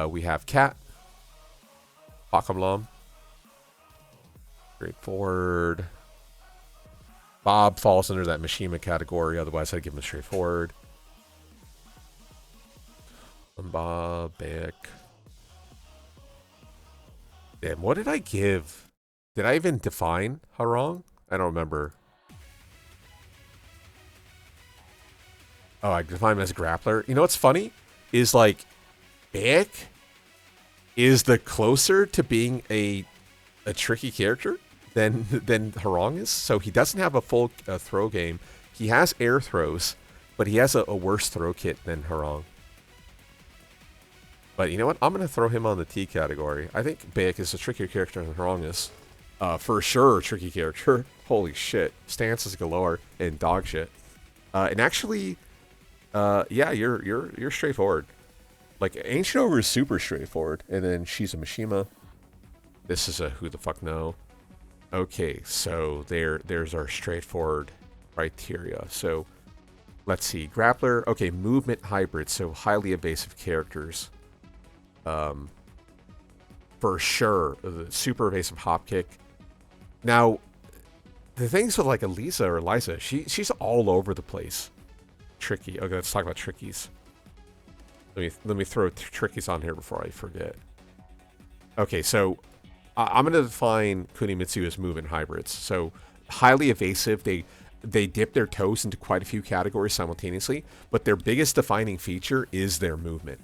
We have Cat. Bakamlam. Straightforward. Bob falls under that Mishima category. Otherwise, I'd give him a straightforward. Bob, Beck. Damn, what did I give? Did I even define Harong? I don't remember. Oh, I defined him as a grappler. You know what's funny? Is like, Beck is the closer to being a tricky character than Harong is. So he doesn't have a full throw game. He has air throws, but he has a worse throw kit than Harong. But you know what? I'm going to throw him on the T category. I think Bayek is a trickier character than Harong is. For sure, a tricky character. Holy shit. Stances galore and dog shit. And actually, yeah, you're straightforward. Like, Ancient Ogre is super straightforward. And then she's a Mishima. This is a who the fuck no. Okay, so there's our straightforward criteria. So, let's see. Grappler. Okay, movement hybrid. So, highly evasive characters. For sure, the super evasive hop kick. Now, the things with like Elisa or Eliza, she's all over the place. Tricky. Okay, let's talk about trickies. Let me throw trickies on here before I forget. Okay, so I'm going to define Kunimitsu as movement hybrids. So highly evasive. They dip their toes into quite a few categories simultaneously, but their biggest defining feature is their movement.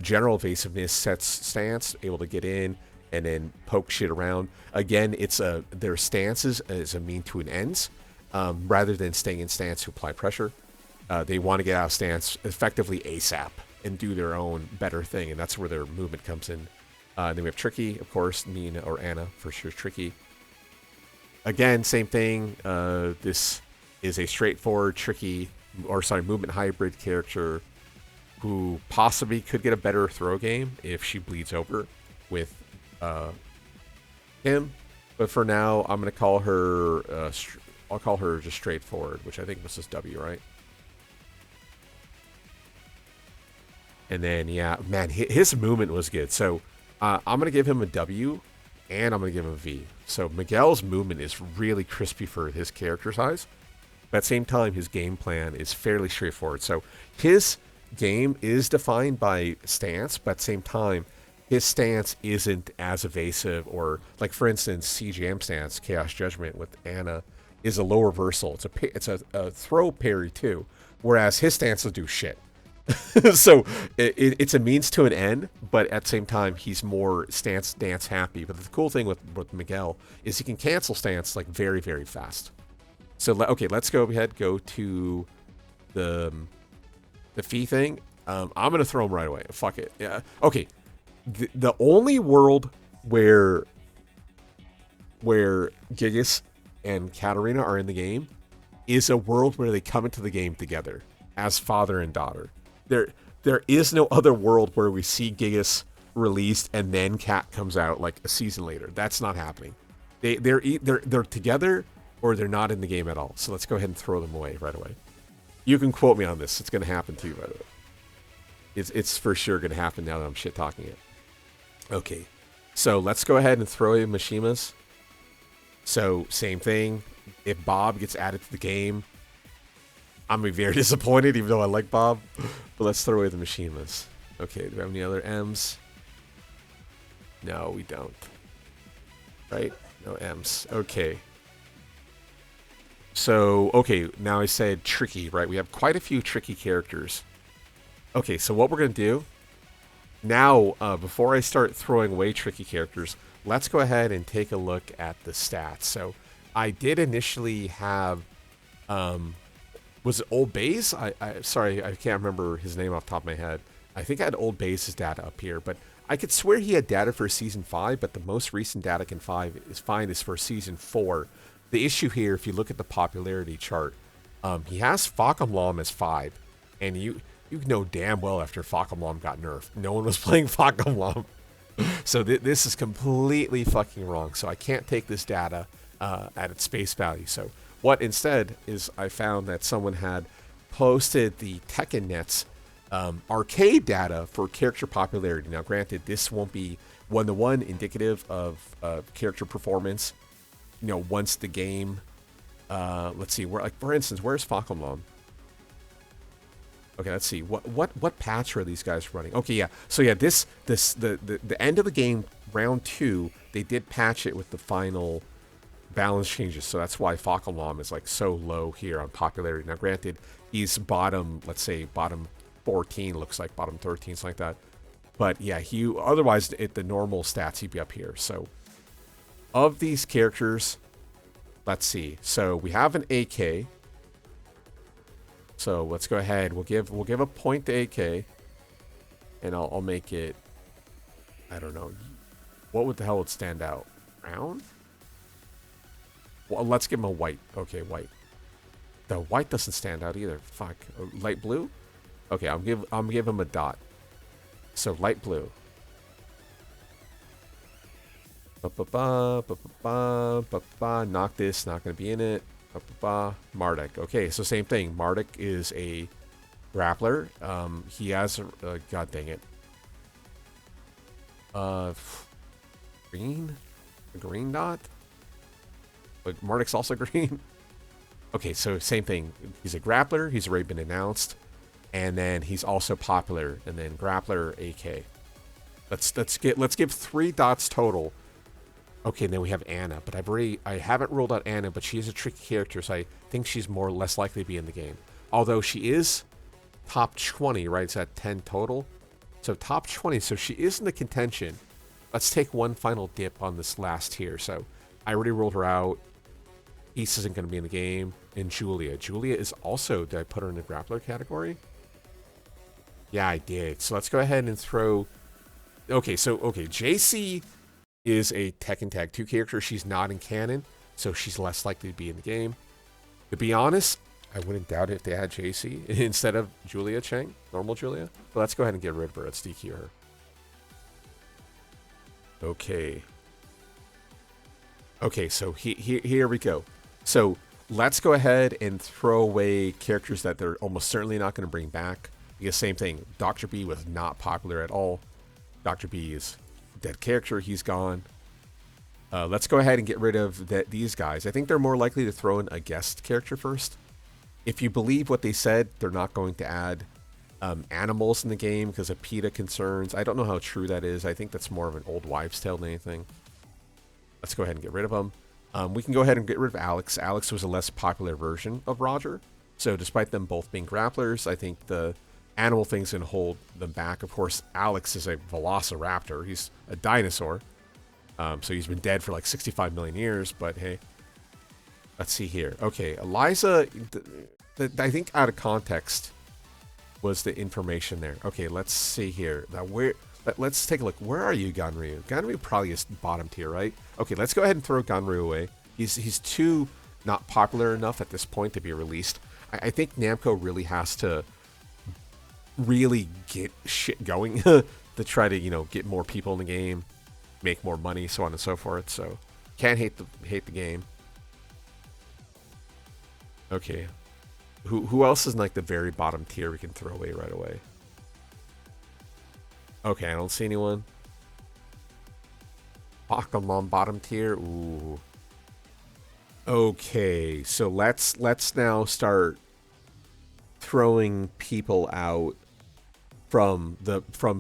General evasiveness, sets stance, able to get in and then poke shit around. Again, it's their stances as a mean to an ends, rather than staying in stance to apply pressure. They want to get out of stance effectively ASAP and do their own better thing, and that's where their movement comes in. Then we have Tricky, of course, Nina or Anna for sure. Tricky. Again, same thing. This is a straightforward, movement hybrid character who possibly could get a better throw game if she bleeds over with him. But for now, I'm gonna call her. I'll call her just straightforward, which I think was just W, right? And then yeah, man, his movement was good. So I'm gonna give him a W, and I'm gonna give him a V. So Miguel's movement is really crispy for his character size. But at the same time, his game plan is fairly straightforward. So his game is defined by stance, but at the same time, his stance isn't as evasive, or like for instance, CGM stance, Chaos Judgment with Anna is a low reversal. It's a throw parry too, whereas his stance will do shit. So it's a means to an end, but at the same time, he's more stance dance happy. But the cool thing with Miguel is he can cancel stance like very, very fast. So okay, let's go to the fee thing. I'm gonna throw him right away. Fuck it. Yeah. Okay. The only world where Gigas and Katarina are in the game is a world where they come into the game together as father and daughter. There is no other world where we see Gigas released and then Kat comes out like a season later. That's not happening. They're together or they're not in the game at all. So let's go ahead and throw them away right away. You can quote me on this. It's going to happen to you, by the way. It's for sure going to happen now that I'm shit talking it. Okay, so let's go ahead and throw in Mishimas. So same thing. If Bob gets added to the game, I'm gonna be very disappointed, even though I like Bob. But let's throw away the Mishimas. Okay, do we have any other M's? No, we don't. Right? No M's. Okay. So, okay, now I said tricky, right? We have quite a few tricky characters. Okay, so what we're gonna do now, before I start throwing away tricky characters, let's go ahead and take a look at the stats. So I did initially have, was it Old Bay's? Sorry, I can't remember his name off the top of my head. I think I had Old Bay's data up here, but I could swear he had data for Season 5, but the most recent data I can find is for Season 4. The issue here, if you look at the popularity chart, he has Fakamlam as 5, and you know damn well after Fakamlam got nerfed, no one was playing Fakamlam. So this is completely fucking wrong. So I can't take this data at its face value. So what instead is I found that someone had posted the Tekken Net's arcade data for character popularity. Now, granted, this won't be one-to-one indicative of character performance. You know, once the game, let's see, like for instance, where's Fakamlam? Okay, let's see. What patch are these guys running? Okay, yeah. So yeah, the end of the game, round 2, they did patch it with the final balance changes. So that's why Fakamlam is like so low here on popularity. Now, granted, he's bottom, let's say bottom 14, looks like bottom 13, something like that. But yeah, otherwise at the normal stats, he'd be up here. So of these characters, let's see. So we have an AK. So let's go ahead. We'll give a point to AK, and I'll make it. I don't know. What the hell would stand out? Brown? Well, let's give him a white. Okay, white. The white doesn't stand out either. Fuck. Light blue? Okay, I'm give him a dot. So light blue. Knock this. Not gonna be in it. Marduk. Okay, so same thing. Marduk is a grappler. He has a god dang it. Green? A green dot? But Marduk's also green. Okay, so same thing. He's a grappler. He's already been announced, and then he's also popular. And then grappler, AK. Let's give 3 dots total. Okay, and then we have Anna, but I haven't ruled out Anna, but she is a tricky character, so I think she's more or less likely to be in the game. Although she is top 20, right? It's at 10 total. So top 20, so she is in the contention. Let's take one final dip on this last tier. So I already ruled her out. East isn't going to be in the game. And Julia. Julia is also, did I put her in the grappler category? Yeah, I did. So let's go ahead and throw... Okay, JC is a Tekken Tag 2 character. She's not in canon, so she's less likely to be in the game. To be honest, I wouldn't doubt it if they had JC instead of Julia Cheng, normal Julia. But let's go ahead and get rid of her. Let's DQ her. Okay. Okay, so here we go. So let's go ahead and throw away characters that they're almost certainly not going to bring back. Because same thing, Dr. B was not popular at all. Dr. B is a dead character. He's gone. Let's go ahead and get rid of these guys. I think they're more likely to throw in a guest character first. If you believe what they said, they're not going to add animals in the game because of PETA concerns. I don't know how true that is. I think that's more of an old wives' tale than anything. Let's go ahead and get rid of them. We can go ahead and get rid of Alex. Alex was a less popular version of Roger. So despite them both being grapplers, I think the animal thing's going to hold them back. Of course, Alex is a velociraptor. He's a dinosaur. So he's been dead for like 65 million years, but hey. Let's see here. Okay, Eliza, I think out of context was the information there. Okay, let's see here. Now, let's take a look. Where are you, Ganryu? Ganryu probably is bottom tier, right? Okay, let's go ahead and throw Ganryu away. He's too not popular enough at this point to be released. I think Namco really has to really get shit going to try to, get more people in the game, make more money, so on and so forth. So can't hate the game. Okay, who else is in like the very bottom tier we can throw away right away? Okay, I don't see anyone. Pokemon bottom tier. Ooh. Okay, so let's now start throwing people out from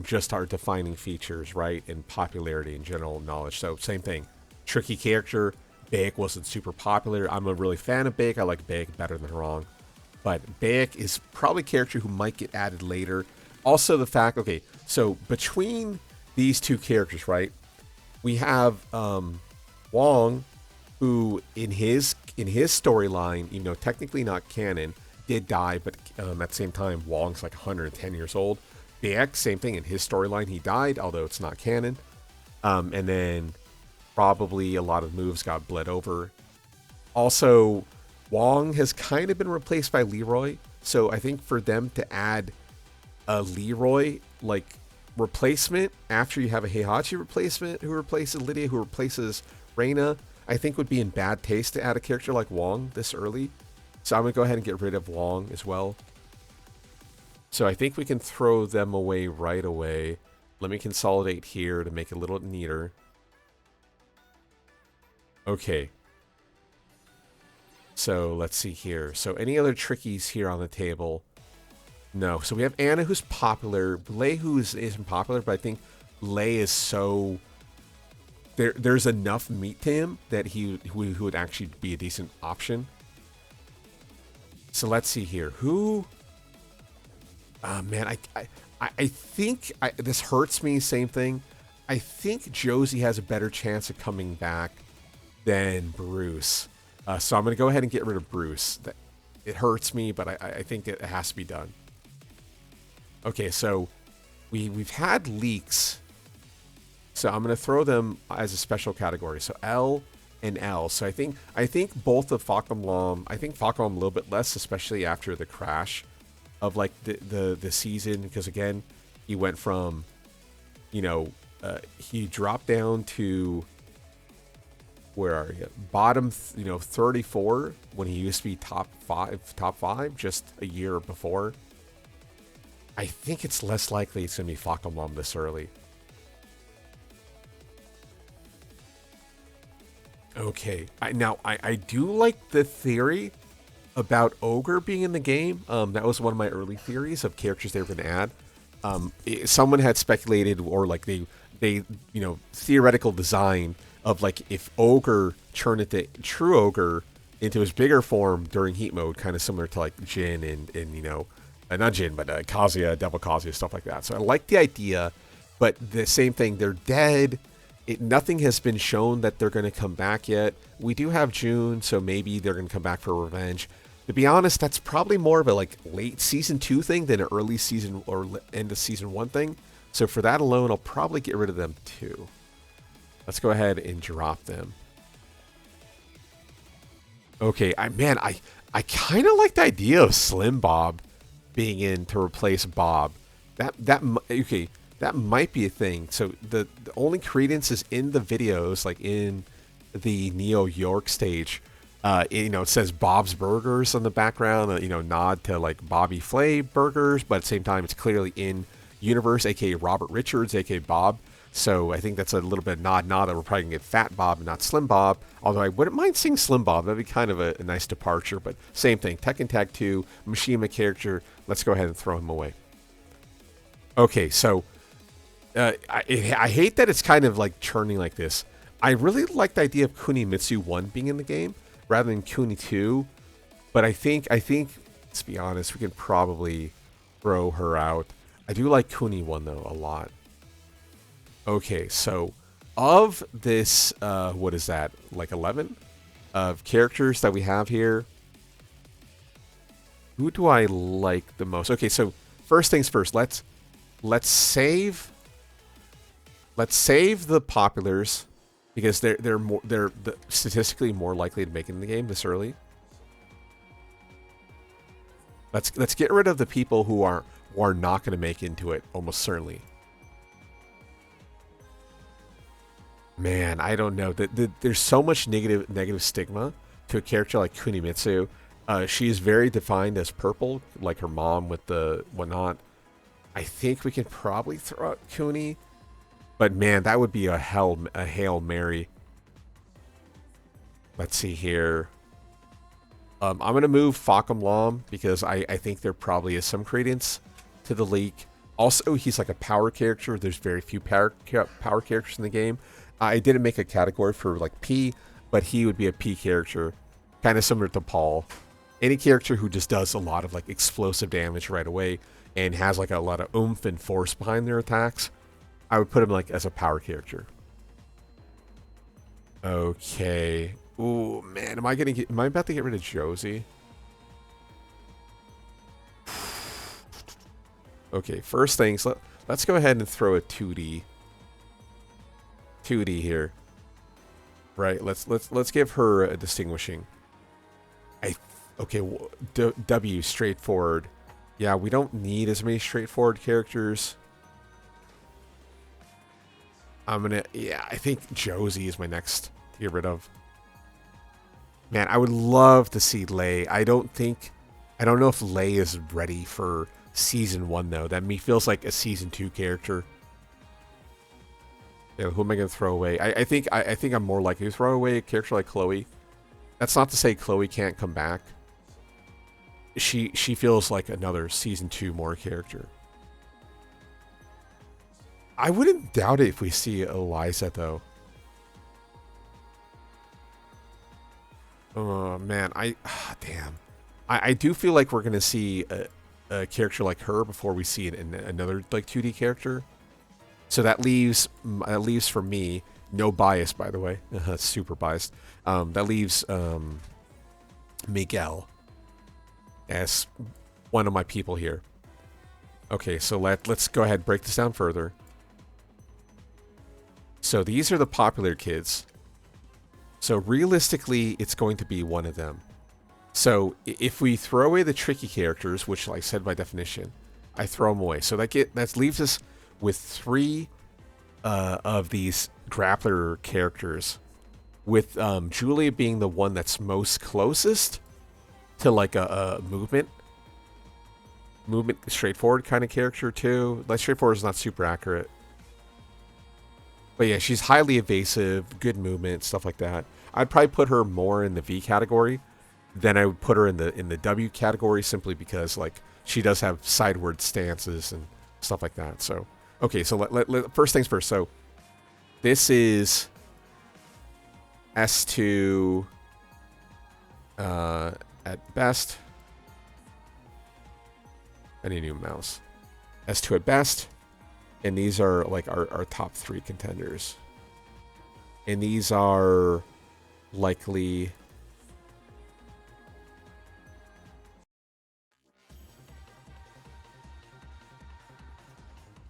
just our defining features, right? And popularity and general knowledge. So same thing. Tricky character. Baek wasn't super popular. I'm a really fan of Baek. I like Baek better than Harong. But Baek is probably a character who might get added later. Also the fact, okay, so between these two characters, right? We have Wong, who in his storyline, even though technically not canon, did die, but at the same time, Wong's like 110 years old. Baek, same thing, in his storyline, he died, although it's not canon. And then probably a lot of moves got bled over. Also, Wong has kind of been replaced by Leroy, so I think for them to add a Leroy like replacement after you have a Heihachi replacement who replaces Lydia, who replaces Reina, I think would be in bad taste to add a character like Wong this early. So I'm gonna go ahead and get rid of Wong as well. So I think we can throw them away right away. Let me consolidate here to make it a little neater. Okay. So let's see here. So any other trickies here on the table? No. So we have Anna, who's popular. Lei, who isn't popular, but I think Lei is so... There's enough meat to him that he would actually be a decent option. So let's see here. Who... man, I think... this hurts me, same thing. I think Josie has a better chance of coming back than Bruce. So I'm going to go ahead and get rid of Bruce. It hurts me, but I think it has to be done. Okay, so we've had leaks. So I'm going to throw them as a special category. So L and L. So I think both of Fakum Lam, I think Fakum a little bit less, especially after the crash of like the season, because again, he went from, he dropped down to, where are you? Bottom, 34 when he used to be top five just a year before. I think it's less likely it's going to be Fakum Lam this early. Okay. I do like the theory about Ogre being in the game. That was one of my early theories of characters they were going to add. Someone had speculated, or like they theoretical design of like if Ogre turned into true Ogre into his bigger form during Heat Mode, kind of similar to like Jin and not Jin, but Kazuya, Devil Kazuya, stuff like that. So I like the idea, but the same thing, they're dead. Nothing has been shown that they're going to come back yet. We do have June, so maybe they're going to come back for revenge. To be honest, that's probably more of a like late season 2 thing than an early season or end of season 1 thing. So for that alone, I'll probably get rid of them too. Let's go ahead and drop them. Okay, I kind of like the idea of Slim Bob being in to replace Bob. Okay, that might be a thing. So the only credence is in the videos, like in the Neo York stage. It says Bob's Burgers on the background. Nod to like Bobby Flay Burgers, but at the same time, it's clearly in universe, aka Robert Richards, aka Bob. So I think that's a little bit nod that we're probably gonna get Fat Bob and not Slim Bob. Although I wouldn't mind seeing Slim Bob. That'd be kind of a nice departure. But same thing. Tekken Tag 2, Mishima character. Let's go ahead and throw him away. Okay, so I hate that it's kind of like churning like this. I really like the idea of Kunimitsu 1 being in the game rather than Kuni 2. But I think, let's be honest, we can probably throw her out. I do like Kuni 1 though a lot. Okay, so of this, what is that, like 11 of characters that we have here, who do I like the most? Okay, so first things first, let's save the populars because they're statistically more likely to make it in the game this early. Let's get rid of the people who are not going to make into it almost certainly. Man, I don't know. There's so much negative stigma to a character like Kunimitsu. She is very defined as purple, like her mom with the whatnot. I think we can probably throw out Kuni, but man, that would be a Hail Mary. Let's see here. I'm gonna move Fakum Lam because I think there probably is some credence to the leak. Also, he's like a power character. There's very few power characters in the game. I didn't make a category for like P, but he would be a P character, kind of similar to Paul. Any character who just does a lot of like explosive damage right away and has like a lot of oomph and force behind their attacks, I would put him like as a power character. Okay. Ooh, man, am I about to get rid of Josie? Okay, first things, let's go ahead and throw a 2D here. Right, let's give her a distinguishing. Okay, W, straightforward. Yeah, we don't need as many straightforward characters. I think Josie is my next to get rid of. Man, I would love to see Lei. I don't know if Lei is ready for season 1 though. That feels like a season 2 character. Yeah, who am I gonna throw away? I think I'm more likely to throw away a character like Chloe. That's not to say Chloe can't come back. She feels like another season 2 more character. I wouldn't doubt it if we see Eliza though. Oh man, damn. I do feel like we're gonna see a character like her before we see another like 2D character. So that leaves for me, no bias by the way, super biased. That leaves Miguel as one of my people here. Okay, so let's go ahead and break this down further. So these are the popular kids. So realistically, it's going to be one of them. So if we throw away the tricky characters, which like I said by definition, I throw them away. So that leaves us with 3 of these grappler characters, with Julia being the one that's most closest to like a movement straightforward kind of character too. Like straightforward is not super accurate. But yeah, she's highly evasive, good movement, stuff like that. I'd probably put her more in the V category than I would put her in the W category, simply because like she does have sideward stances and stuff like that. So okay, so first things first. So this is S2 at best. I need a new mouse. S2 at best. And these are like our top 3 contenders. And these are likely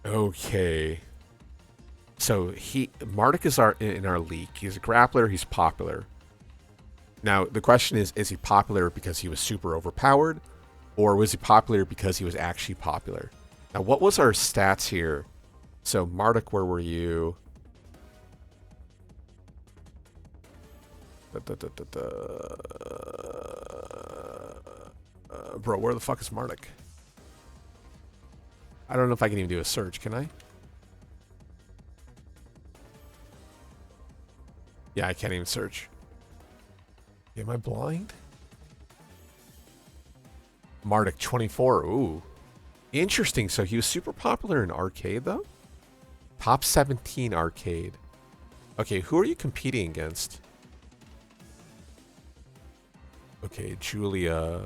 Okay. So Marduk is in our league. He's a grappler. He's popular. Now the question is he popular because he was super overpowered, or was he popular because he was actually popular? Now what was our stats here? So Marduk, where were you? Bro, where the fuck is Marduk? I don't know if I can even do a search. Can I? Yeah, I can't even search. Am I blind? Marduk 24. Ooh. Interesting. So he was super popular in arcade, though? Top 17 arcade. Okay, who are you competing against? Okay, Julia.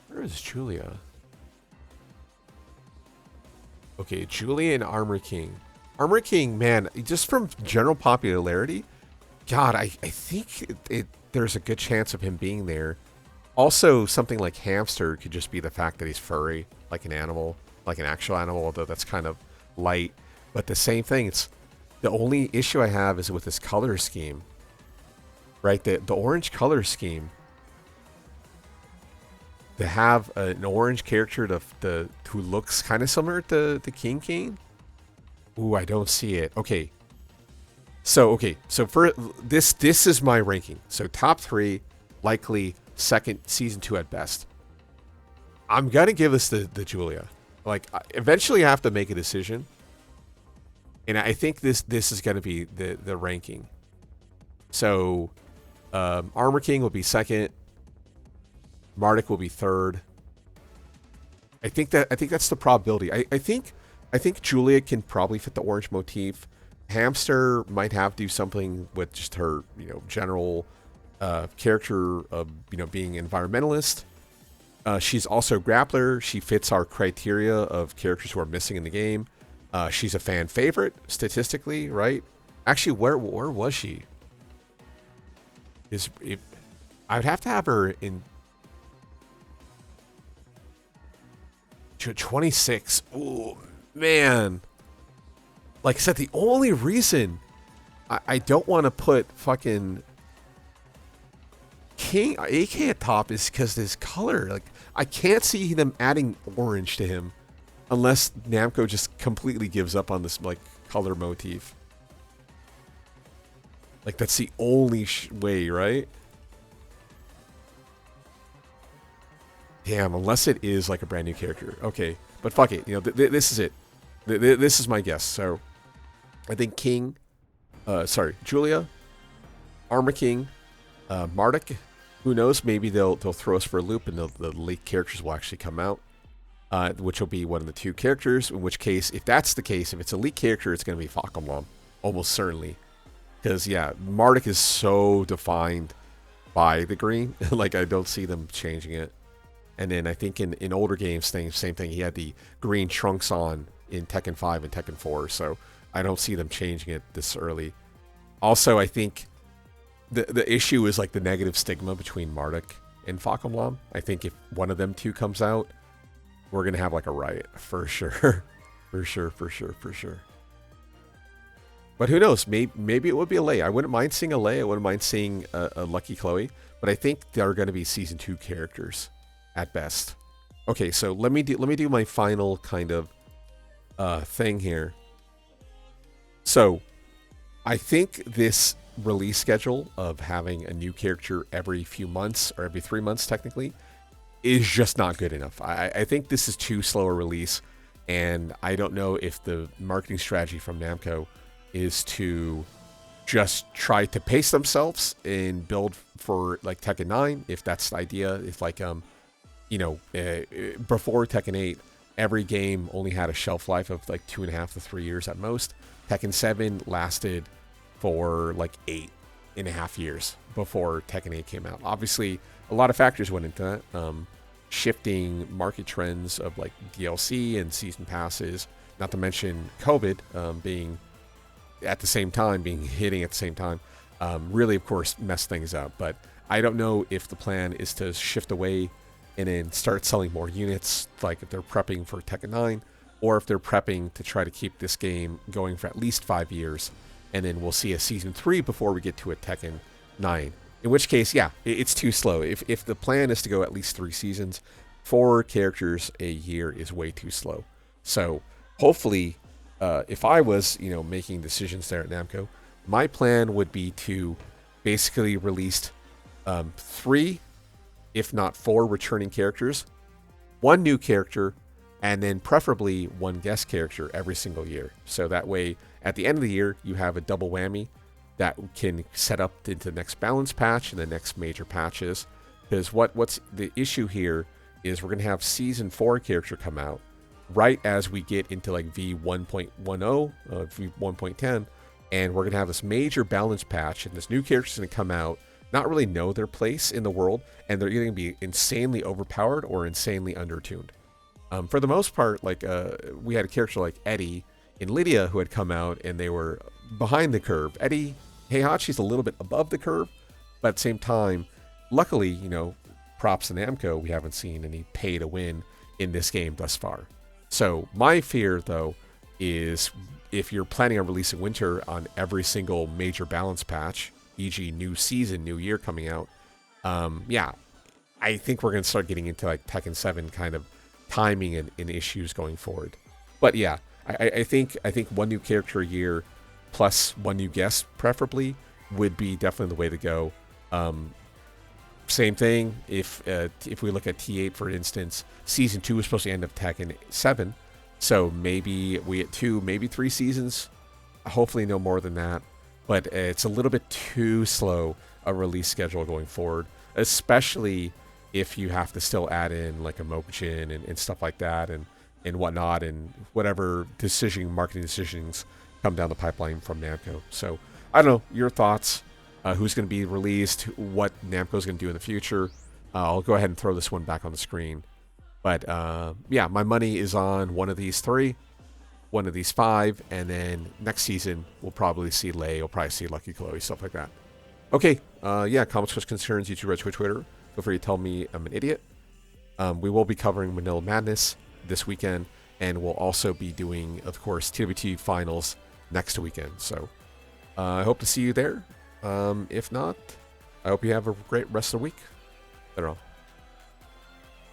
Where is Julia? Okay, Julia and Armor King. Armor King, man, just from general popularity, God, I think there's a good chance of him being there. Also, something like Hamster could just be the fact that he's furry, like an animal, like an actual animal, although that's kind of light. But the same thing, it's the only issue I have is with this color scheme. Right? The orange color scheme. To have an orange character who looks kind of similar to the King King. Ooh, I don't see it. Okay. So for this is my ranking. So top 3, likely second, season 2 at best. I'm gonna give this the Julia. Like eventually I have to make a decision. And I think this is gonna be the ranking. So Armor King will be second. Marduk will be third. I think that's the probability. I think Julia can probably fit the orange motif. Hamster might have to do something with just her, general character of, being environmentalist. She's also a grappler. She fits our criteria of characters who are missing in the game. She's a fan favorite statistically, right? Actually, where was she? I would have to have her in 26. Oh, man. Like I said, the only reason I don't want to put fucking King AK at top is because this color. Like, I can't see them adding orange to him unless Namco just completely gives up on this, like, color motif. Like, that's the only way, right? Damn, unless it is like a brand new character. Okay, but fuck it. This is it. This is my guess. So, I think Julia, Armor King, Marduk. Who knows? Maybe they'll throw us for a loop, and the leaked characters will actually come out, which will be one of the 2 characters. In which case, if that's the case, if it's a leaked character, it's going to be Fakamlam, almost certainly. Because yeah, Marduk is so defined by the green. Like, I don't see them changing it. And then I think in older games, same thing. He had the green trunks on in Tekken 5 and Tekken 4, so I don't see them changing it this early. Also, I think the issue is like the negative stigma between Marduk and Fakamlam. I think if one of them 2 comes out, we're gonna have like a riot for sure, for sure. But who knows? Maybe it would be a Lei. I wouldn't mind seeing a Lei. I wouldn't mind seeing a Lucky Chloe. But I think they're going to be season 2 characters at best. Okay, so let me do my final kind of thing here. So I think this release schedule of having a new character every few months, or every 3 months technically, is just not good enough. I think this is too slow a release, and I don't know if the marketing strategy from Namco is to just try to pace themselves and build for like Tekken 9, if that's the idea. If like before Tekken 8, every game only had a shelf life of like 2.5 to 3 years at most. Tekken 7 lasted for like 8.5 years before Tekken 8 came out. Obviously, a lot of factors went into that. Shifting market trends of like DLC and season passes, not to mention COVID hitting at the same time, really, of course, messed things up. But I don't know if the plan is to shift away and then start selling more units, like if they're prepping for Tekken 9, or if they're prepping to try to keep this game going for at least 5 years, and then we'll see a Season 3 before we get to a Tekken 9. In which case, yeah, it's too slow. If the plan is to go at least 3 seasons, 4 characters a year is way too slow. So hopefully, if I was, making decisions there at Namco, my plan would be to basically release 3, if not 4 returning characters, 1 new character, and then preferably 1 guest character every single year. So that way, at the end of the year, you have a double whammy that can set up into the next balance patch and the next major patches. Because what's the issue here is we're going to have Season 4 character come out right as we get into like V1.10, V1.10, and we're going to have this major balance patch, and this new character's going to come out, not really know their place in the world, and they're either going to be insanely overpowered or insanely undertuned. For the most part, like we had a character like Eddie in Lydia who had come out, and they were behind the curve. Eddie Heihachi's a little bit above the curve, but at the same time, luckily, props to Namco, we haven't seen any pay to win in this game thus far. So my fear, though, is if you're planning on releasing Winter on every single major balance patch, e.g. new season, new year coming out, I think we're going to start getting into like Tekken 7 kind of timing and issues going forward. But yeah, I think 1 new character a year plus 1 new guest preferably would be definitely the way to go. Same thing if we look at T8, for instance, Season 2 is supposed to end up Tekken 7, so maybe we get 2, maybe 3 seasons, hopefully no more than that, but it's a little bit too slow a release schedule going forward, especially if you have to still add in like a Mokujin and stuff like that and whatnot, and whatever marketing decisions come down the pipeline from Namco. So I don't know, your thoughts. Who's going to be released, what Namco's going to do in the future. I'll go ahead and throw this one back on the screen. But yeah, my money is on one of these 3, one of these 5, and then next season we'll probably see Lei, we'll probably see Lucky Chloe, stuff like that. Okay, yeah, comments, questions, concerns, YouTube, Red, Twitter. Feel free to tell me I'm an idiot. We will be covering Manila Madness this weekend, and we'll also be doing, of course, TWT Finals next weekend. So I hope to see you there. If not, I hope you have a great rest of the week. That's all.